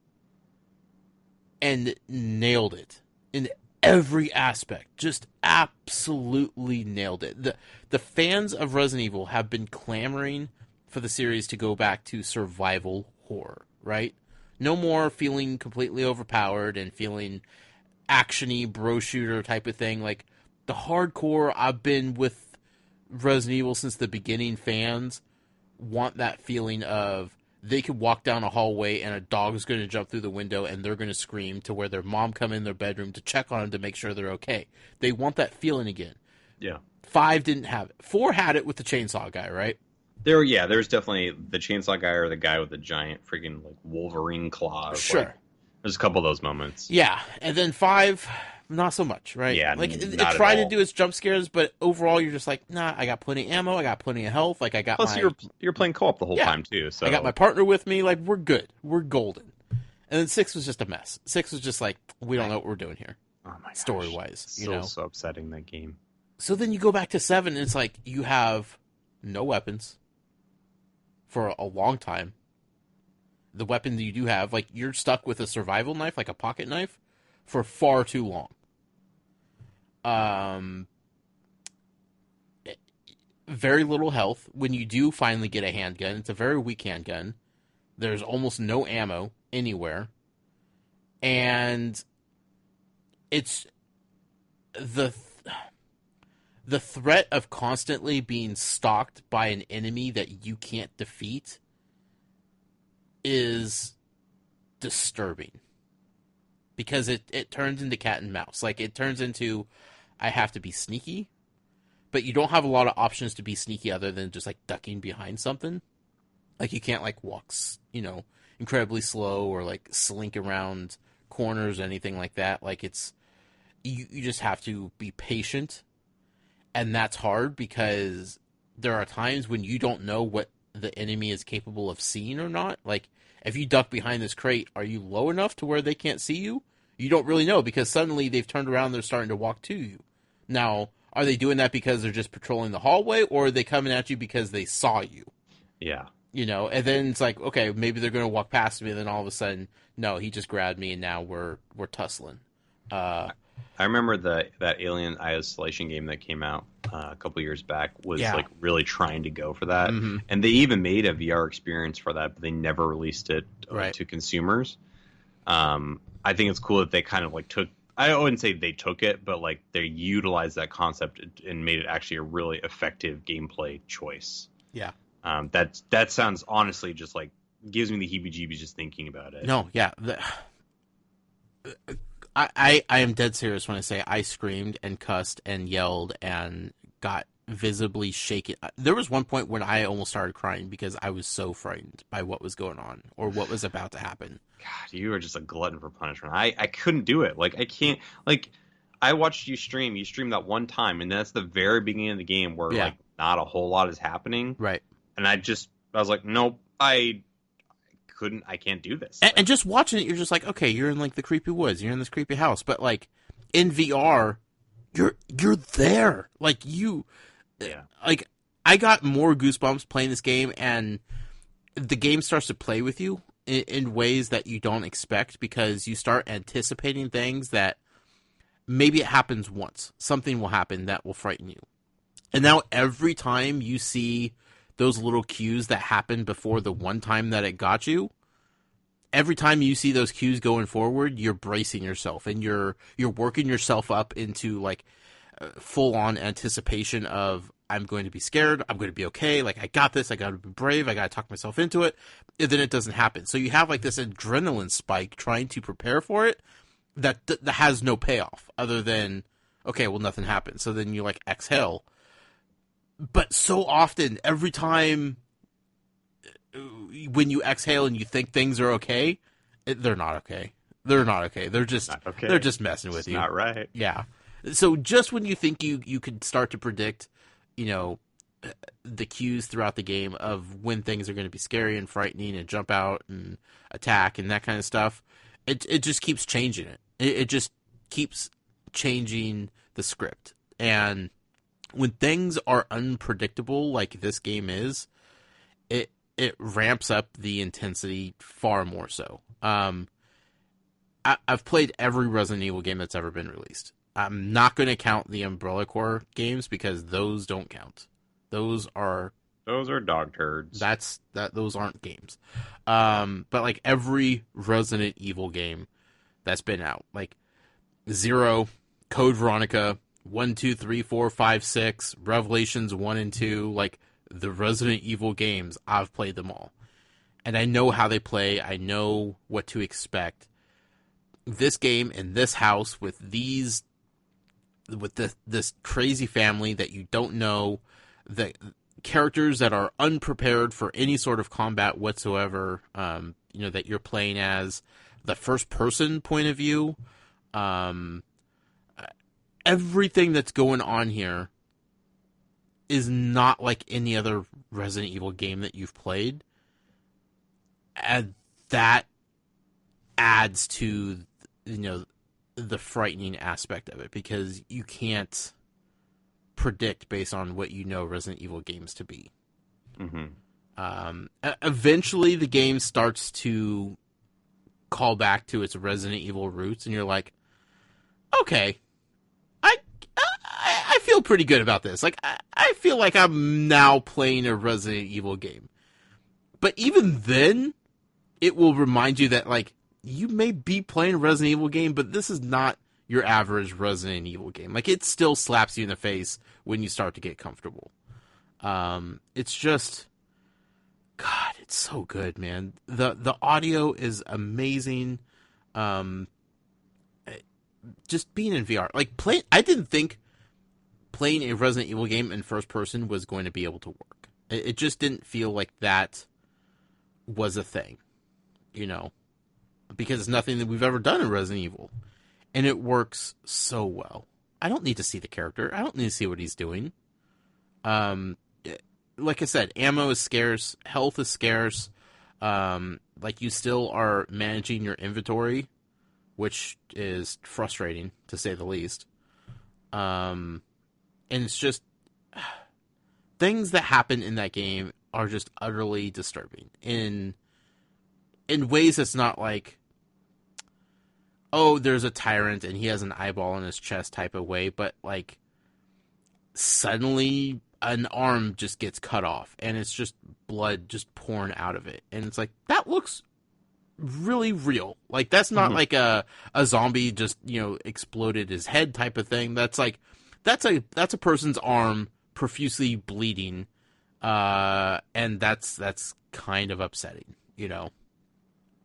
and nailed it in every aspect. Just absolutely nailed it. The fans of Resident Evil have been clamoring for the series to go back to survival horror, right? No more feeling completely overpowered and feeling action-y bro shooter type of thing. Like, the hardcore, I've been with Resident Evil since the beginning fans want that feeling of they could walk down a hallway and a dog is going to jump through the window and they're going to scream to where their mom come in their bedroom to check on them to make sure they're okay. They want that feeling again. Yeah. 5 didn't have it. 4 had it with the chainsaw guy, right? There's definitely the chainsaw guy or the guy with the giant freaking like Wolverine claws. Sure. Like, there's a couple of those moments. Yeah, and then 5, not so much, right? Yeah, like it not tried at all. to do its jump scares, but overall you're just like, nah, I got plenty of ammo, I got plenty of health, like I got. Plus, you're playing co-op the whole time too. So I got my partner with me, like we're good, we're golden. And then 6 was just a mess. 6 was just like, we don't know what we're doing here, story wise. So upsetting, that game. So then you go back to 7, and it's like you have no weapons for a long time. The weapon that you do have, like, you're stuck with a survival knife, like a pocket knife, for far too long. very little health. When you do finally get a handgun, it's a very weak handgun. There's almost no ammo anywhere. And it's the threat of constantly being stalked by an enemy that you can't defeat is disturbing. Because it turns into cat and mouse. Like, it turns into, I have to be sneaky, but you don't have a lot of options to be sneaky other than just, like, ducking behind something. Like, you can't, like, walk, incredibly slow or, like, slink around corners or anything like that. Like, it's, you just have to be patient, and that's hard because there are times when you don't know what the enemy is capable of seeing or not. Like, if you duck behind this crate, are you low enough to where they can't see you? You don't really know because suddenly they've turned around and they're starting to walk to you. Now, are they doing that because they're just patrolling the hallway, or are they coming at you because they saw you? Yeah. And then it's like, okay, maybe they're going to walk past me, and then all of a sudden, no, he just grabbed me, and now we're tussling. I remember that Alien Isolation game that came out a couple years back was like really trying to go for that, and they even made a VR experience for that, but they never released it to consumers. I think it's cool that they kind of like took. I wouldn't say they took it, but like they utilized that concept and made it actually a really effective gameplay choice. Yeah. That sounds honestly just like gives me the heebie-jeebies just thinking about it. No, yeah. I am dead serious when I say I screamed and cussed and yelled and got visibly shaken. There was one point when I almost started crying because I was so frightened by what was going on or what was about to happen. God, you are just a glutton for punishment. I couldn't do it. Like, I can't. Like, I watched you stream. You streamed that one time, and that's the very beginning of the game where like not a whole lot is happening. Right. And I was like, nope, I can't do this. And just watching it, you're just like, okay, you're in like the creepy woods, you're in this creepy house, but like in VR, you're there. Like like I got more goosebumps playing this game, and the game starts to play with you in ways that you don't expect because you start anticipating things that maybe it happens once. Something will happen that will frighten you. And now every time you see those little cues that happened before the one time that it got you, every time you see those cues going forward, you're bracing yourself and you're working yourself up into like full on anticipation of I'm going to be scared, I'm going to be okay, like I got this, I got to be brave, I got to talk myself into it, and then it doesn't happen. So you have like this adrenaline spike trying to prepare for it that has no payoff other than, okay, well, nothing happened. So then you like exhale. But so often, every time when you exhale and you think things are okay, they're not okay. They're not okay. They're just they're just messing with you. Not right. Yeah. So just when you think you could start to predict, the cues throughout the game of when things are going to be scary and frightening and jump out and attack and that kind of stuff, it just keeps changing it. It just keeps changing the script. And when things are unpredictable like this game is, it ramps up the intensity far more so. I've played every Resident Evil game that's ever been released. I'm not going to count the Umbrella Corps games because those don't count. Those are dog turds. Those aren't games. But like every Resident Evil game that's been out, like Zero, Code Veronica, 1, 2, 3, 4, 5, 6, Revelations 1 and 2, like the Resident Evil games, I've played them all. And I know how they play. I know what to expect. This game in this house with this crazy family that you don't know, the characters that are unprepared for any sort of combat whatsoever, that you're playing as, the first person point of view, everything that's going on here is not like any other Resident Evil game that you've played. And that adds to, the frightening aspect of it because you can't predict based on what you know Resident Evil games to be. Mm-hmm. Eventually the game starts to call back to its Resident Evil roots and you're like, okay, I feel feel pretty good about this. Like, I feel like I'm now playing a Resident Evil game. But even then, it will remind you that, like, you may be playing a Resident Evil game, but this is not your average Resident Evil game. Like, it still slaps you in the face when you start to get comfortable. It's just, God, it's so good, man. The audio is amazing. Just being in VR, like I didn't think playing a Resident Evil game in first person was going to be able to work. It just didn't feel like that was a thing, you know, because it's nothing that we've ever done in Resident Evil, and it works so well. I don't need to see the character. I don't need to see what he's doing. Like I said, ammo is scarce, health is scarce. Like, you still are managing your inventory, which is frustrating, to say the least. And it's just, things that happen in that game are just utterly disturbing in ways that's not like, oh, there's a tyrant and he has an eyeball in his chest type of way, but like, suddenly an arm just gets cut off and it's just blood just pouring out of it, and it's like, that looks really real. Like, that's not like a zombie just, you know, exploded his head type of thing. That's like, that's a person's arm profusely bleeding, and that's kind of upsetting, you know.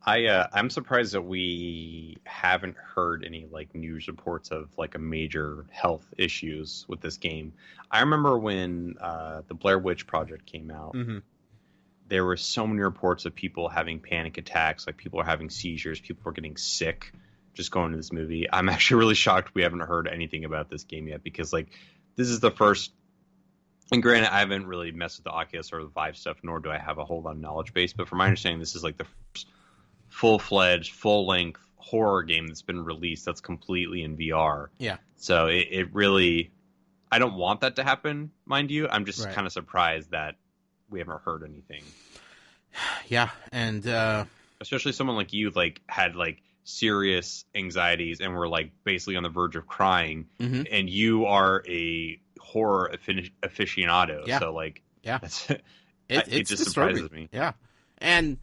I'm surprised that we haven't heard any like news reports of like a major health issues with this game. I remember when the Blair Witch Project came out. There were so many reports of people having panic attacks, like people are having seizures, people are getting sick just going to this movie. I'm actually really shocked we haven't heard anything about this game yet, because like, this is the first, and granted, I haven't really messed with the Oculus or the Vive stuff, nor do I have a whole lot of knowledge base, but from my understanding, this is like the first full-fledged, full-length horror game that's been released that's completely in VR. Yeah. So it really, I don't want that to happen, mind you. I'm just kind of surprised that we haven't heard anything. Yeah, and especially someone like you, like, had like serious anxieties and were like basically on the verge of crying, and you are a horror aficionado. Yeah. So like, it's it just surprises me. Yeah, and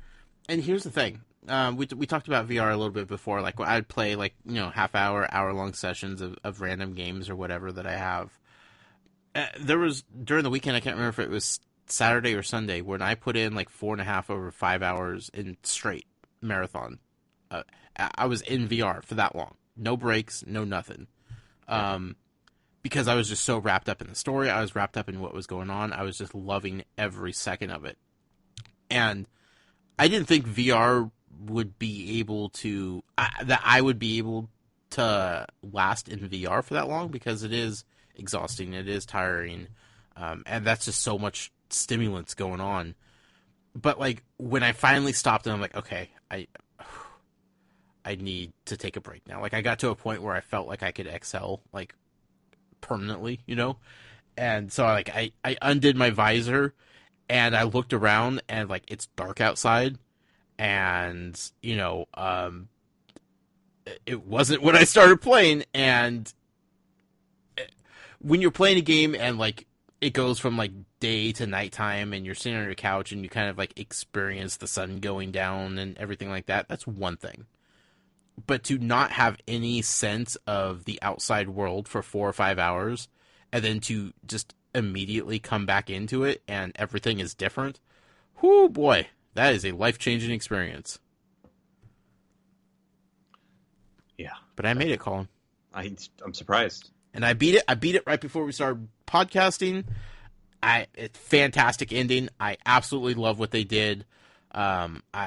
here's the thing. We talked about VR a little bit before. Like, I'd play like, you know, hour long sessions of random games or whatever that I have. There was, during the weekend, I can't remember if it was Saturday or Sunday, when I put in like 4.5 over 5 hours in straight marathon. I was in VR for that long. No breaks, no nothing. Because I was just so wrapped up in the story. I was wrapped up in what was going on. I was just loving every second of it. And I didn't think VR would be able to, that I would be able to last in VR for that long, because it is exhausting. It is tiring. And that's just so much stimulants going on. But like, when I finally stopped and I'm like, okay, I need to take a break now. Like, I got to a point where I felt like I could exhale, like, permanently, you know? And so like, I undid my visor and I looked around and like, it's dark outside, and, you know, it wasn't when I started playing. And when you're playing a game and like, it goes from like day to nighttime and you're sitting on your couch and you kind of like experience the sun going down and everything like that, that's one thing. But to not have any sense of the outside world for 4 or 5 hours, and then to just immediately come back into it and everything is different, whoo boy, that is a life-changing experience. Yeah. But I made it, Colin. I'm surprised. And I beat it. I beat it right before we started podcasting. It's fantastic ending. I absolutely love what they did. I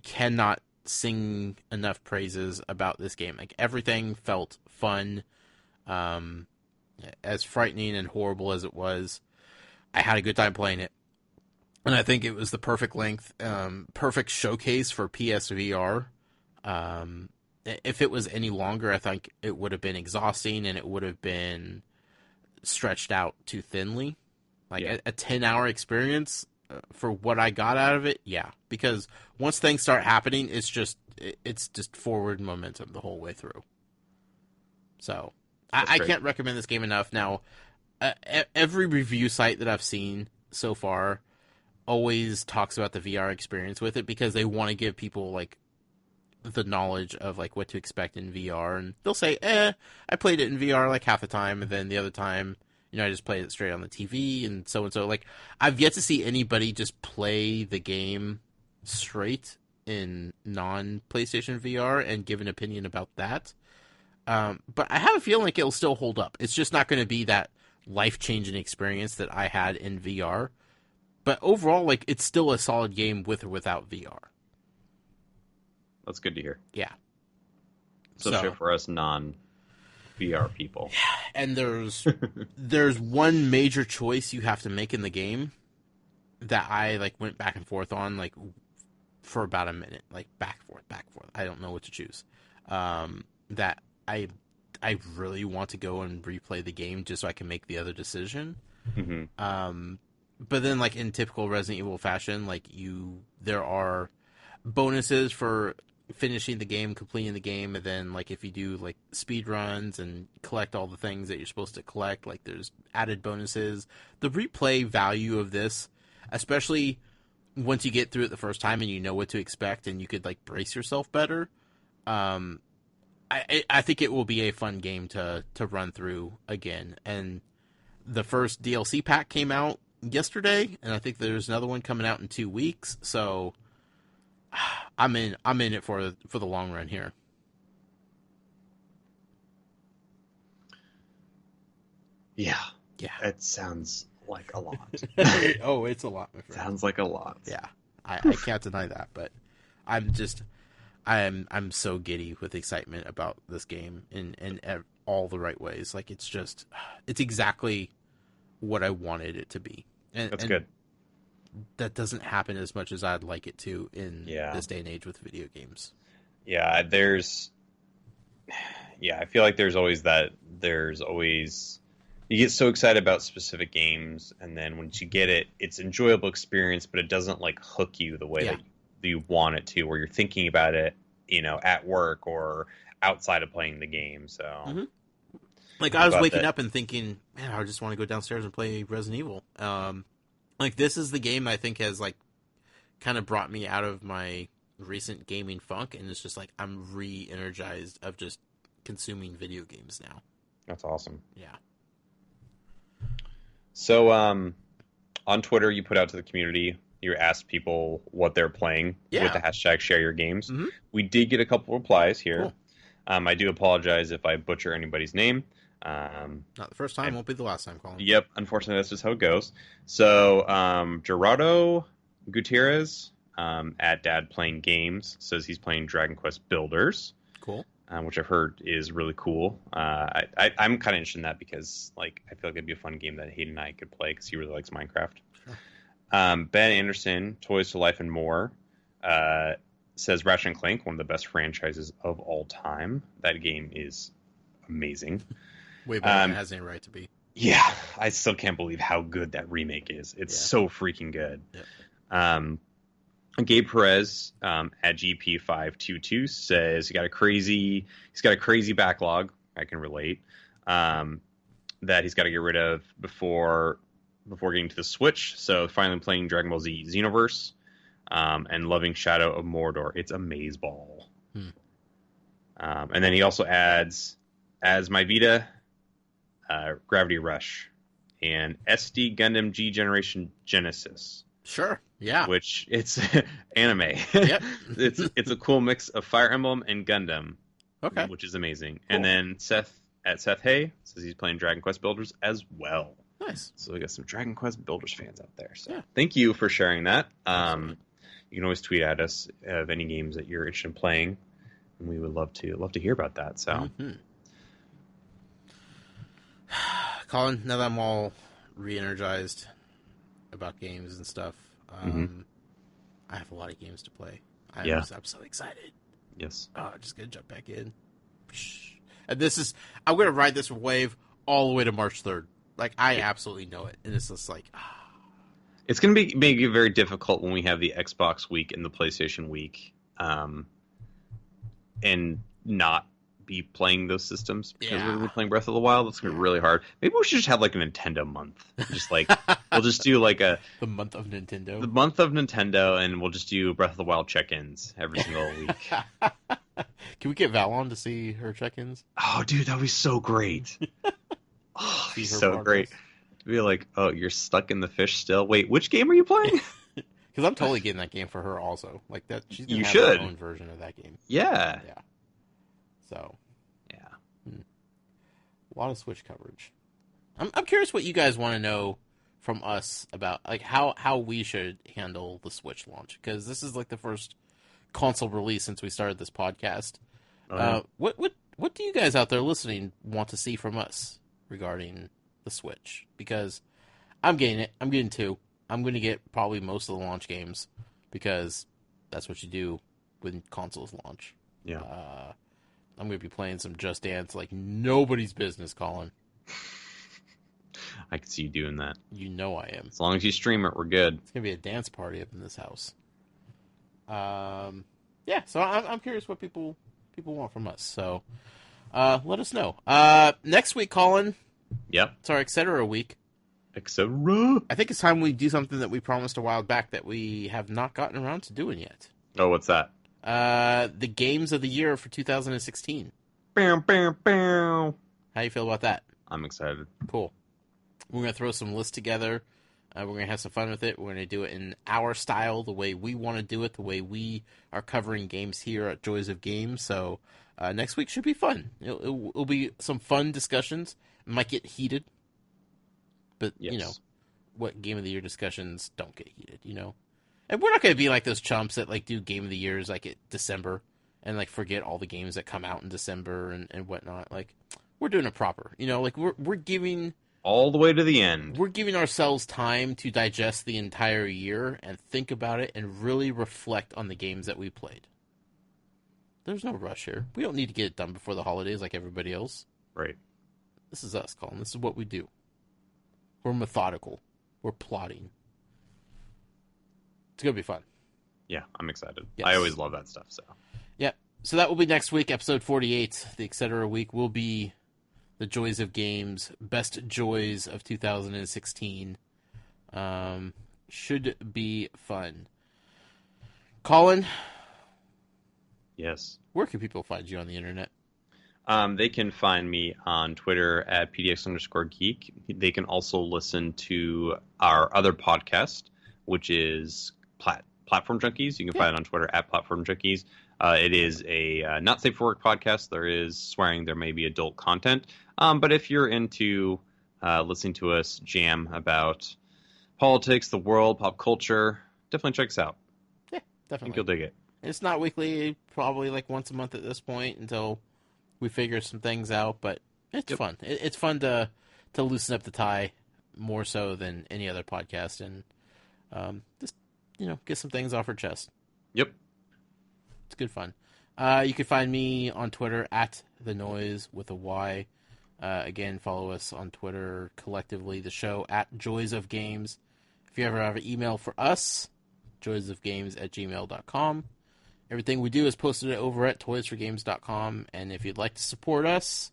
cannot sing enough praises about this game. Like, everything felt fun. As frightening and horrible as it was, I had a good time playing it. And I think it was the perfect length, perfect showcase for PSVR. If it was any longer, I think it would have been exhausting and it would have been stretched out too thinly. Like, a 10-hour experience for what I got out of it, yeah. Because once things start happening, it's just forward momentum the whole way through. So, I can't recommend this game enough. Now, every review site that I've seen so far always talks about the VR experience with it because they want to give people like the knowledge of like what to expect in VR, and they'll say, I played it in VR like half the time, and then the other time, I just played it straight on the TV, and so. Like, I've yet to see anybody just play the game straight in non-PlayStation VR and give an opinion about that. But I have a feeling like it'll still hold up. It's just not going to be that life-changing experience that I had in VR. But overall, like, it's still a solid game with or without VR. That's good to hear. Yeah. So for us non-VR people. And there's one major choice you have to make in the game that I like went back and forth on like for about a minute, like back forth. I don't know what to choose. That I really want to go and replay the game just so I can make the other decision. Mm-hmm. But then, like in typical Resident Evil fashion, like there are bonuses for finishing the game, completing the game, and then like if you do like speed runs and collect all the things that you're supposed to collect, like there's added bonuses. The replay value of this, especially once you get through it the first time and you know what to expect and you could like brace yourself better, I think it will be a fun game to run through again. And the first DLC pack came out yesterday, and I think there's another one coming out in 2 weeks, so I'm in it for the long run here. Yeah. It sounds like a lot. Oh, it's a lot, my friend. Sounds like a lot. Yeah, I can't deny that, but I'm so giddy with excitement about this game in all the right ways. Like it's exactly what I wanted it to be. That's good. That doesn't happen as much as I'd like it to in this day and age with video games. Yeah, I feel like there's always you get so excited about specific games, and then once you get it, it's an enjoyable experience, but it doesn't like hook you the way that you want it to, where you're thinking about it, at work or outside of playing the game. So, like I was waking up and thinking, man, I just want to go downstairs and play Resident Evil. Like this is the game I think has like kind of brought me out of my recent gaming funk, and it's just like I'm re-energized of just consuming video games now. That's awesome. Yeah. So on Twitter, you put out to the community, you asked people what they're playing with the hashtag share your games. Mm-hmm. We did get a couple replies here. Cool. I do apologize if I butcher anybody's name. Not the first time, won't be the last time, Colin. Yep, unfortunately, that's just how it goes. So, Gerardo Gutierrez at Dad Playing Games says he's playing Dragon Quest Builders. Cool. Which I've heard is really cool. I'm kind of interested in that because, like, I feel like it'd be a fun game that Hayden and I could play because he really likes Minecraft. Sure. Ben Anderson, Toys to Life and More, says Ratchet & Clank, one of the best franchises of all time. That game is amazing. Way better than it has any right to be. Yeah, I still can't believe how good that remake is. It's so freaking good. Yep. Gabe Perez at GP522 says he's got a crazy backlog. I can relate. That he's got to get rid of before getting to the Switch. So finally playing Dragon Ball Z Xenoverse and loving Shadow of Mordor. It's amazeballs. And then he also adds, as my Vita, Gravity Rush and SD Gundam G Generation Genesis. Sure. Yeah. Which it's anime. Yep. it's a cool mix of Fire Emblem and Gundam. Okay. Which is amazing. Cool. And then Seth Hay says he's playing Dragon Quest Builders as well. Nice. So we got some Dragon Quest Builders fans out there. So thank you for sharing that. You can always tweet at us of any games that you're interested in playing, and we would love to hear about that. So. Colin, now that I'm all re-energized about games and stuff, I have a lot of games to play. I'm so excited. Yes. Oh, just gonna jump back in. And I'm gonna ride this wave all the way to March 3rd. Like, I absolutely know it. And it's just like, It's gonna be maybe very difficult when we have the Xbox week and the PlayStation week, and not be playing those systems because we're going to be playing Breath of the Wild. That's going to be really hard. Maybe we should just have like a Nintendo month. Just like we'll just do like the month of Nintendo. The month of Nintendo, and we'll just do Breath of the Wild check-ins every single week. Can we get Val on to see her check-ins? Oh, dude, that would be so great. Oh, he's so progress. Great. To be like, oh, you're stuck in the fish still. Wait, which game are you playing? Because I'm totally getting that game for her also. Like that, she's gonna have her own version of that game. Yeah. Yeah. So. Yeah. A lot of Switch coverage. I'm curious what you guys want to know from us about like how we should handle the Switch launch, because this is like the first console release since we started this podcast. What do you guys out there listening want to see from us regarding the Switch? Because I'm getting it. I'm getting 2. I'm going to get probably most of the launch games because that's what you do when consoles launch. Yeah. I'm going to be playing some Just Dance like nobody's business, Colin. I can see you doing that. You know I am. As long as you stream it, we're good. It's going to be a dance party up in this house. Yeah, so I'm curious what people want from us. So let us know. Next week, Colin. Yep. It's our Etc. week. Etc. I think it's time we do something that we promised a while back that we have not gotten around to doing yet. Oh, what's that? The games of the year for 2016. Bam, bam, bam. How you feel about that? I'm excited. Cool. We're going to throw some lists together. We're going to have some fun with it. We're going to do it in our style, the way we want to do it, the way we are covering games here at Joys of Games. So next week should be fun. It'll be some fun discussions. It might get heated. But, yes. You know, what Game of the Year discussions don't get heated, you know? And we're not going to be like those chumps that, like, do Game of the Years, like, at December and, like, forget all the games that come out in December and whatnot. Like, we're doing it proper. You know, like, we're giving... all the way to the end. We're giving ourselves time to digest the entire year and think about it and really reflect on the games that we played. There's no rush here. We don't need to get it done before the holidays like everybody else. Right. This is us, Colin. This is what we do. We're methodical. We're plotting. It's going to be fun. Yeah, I'm excited. Yes. I always love that stuff. So. Yep. So that will be next week, episode 48. The Etc. week will be the Joys of Games, best joys of 2016. Should be fun. Colin? Yes? Where can people find you on the internet? They can find me on Twitter at PDX_geek. They can also listen to our other podcast, which is Platform Junkies. You can find it on Twitter at Platform Junkies. It is a not safe for work podcast. There is swearing. There may be adult content. But if you're into listening to us jam about politics, the world, pop culture, definitely check us out. Yeah, definitely. I think you'll dig it. It's not weekly, probably like once a month at this point until we figure some things out, but it's fun. It's fun to loosen up the tie more so than any other podcast and just, you know, get some things off our chest. Yep. It's good fun. You can find me on Twitter at The Noise with a Y. Again, follow us on Twitter collectively, the show at Joys of Games. If you ever have an email for us, joysofgames@gmail.com. Everything we do is posted over at toysforgames.com, and if you'd like to support us,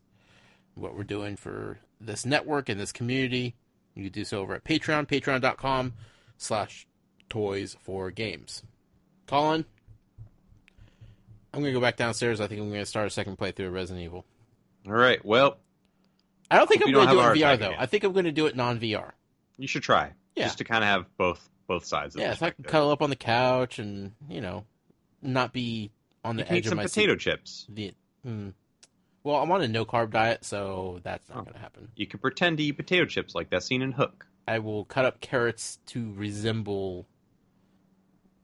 what we're doing for this network and this community, you can do so over at Patreon, patreon.com/toysforgames. Colin, I'm going to go back downstairs. I think I'm going to start a second playthrough of Resident Evil. All right, well... I don't think I'm going to do it in VR, though. I think I'm going to do it non-VR. You should try. Yeah. Just to kind of have both sides of it. Yeah, so I can cuddle up on the couch and, you know, not be on the edge of my seat. Eat some potato chips. Well, I'm on a no-carb diet, so that's not going to happen. You can pretend to eat potato chips like that scene in Hook. I will cut up carrots to resemble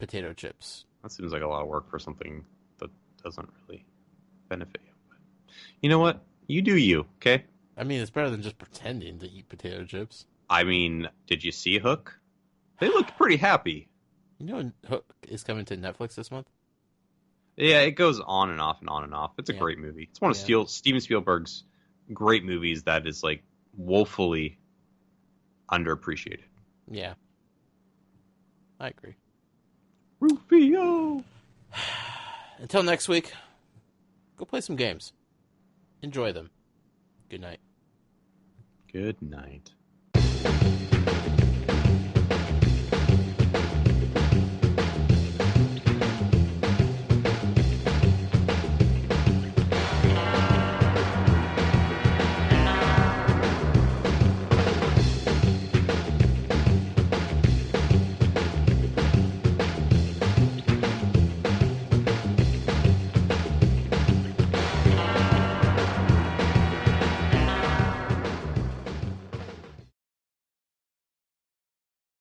potato chips. That seems like a lot of work for something that doesn't really benefit you. But you know what? You do you, okay? I mean, it's better than just pretending to eat potato chips. I mean, did you see Hook? They looked pretty happy. You know Hook is coming to Netflix this month? Yeah, it goes on and off and on and off. It's a great movie. It's one of Steven Spielberg's great movies that is, like, woefully underappreciated. Yeah. I agree. Rufio! Until next week, go play some games. Enjoy them. Good night. Good night.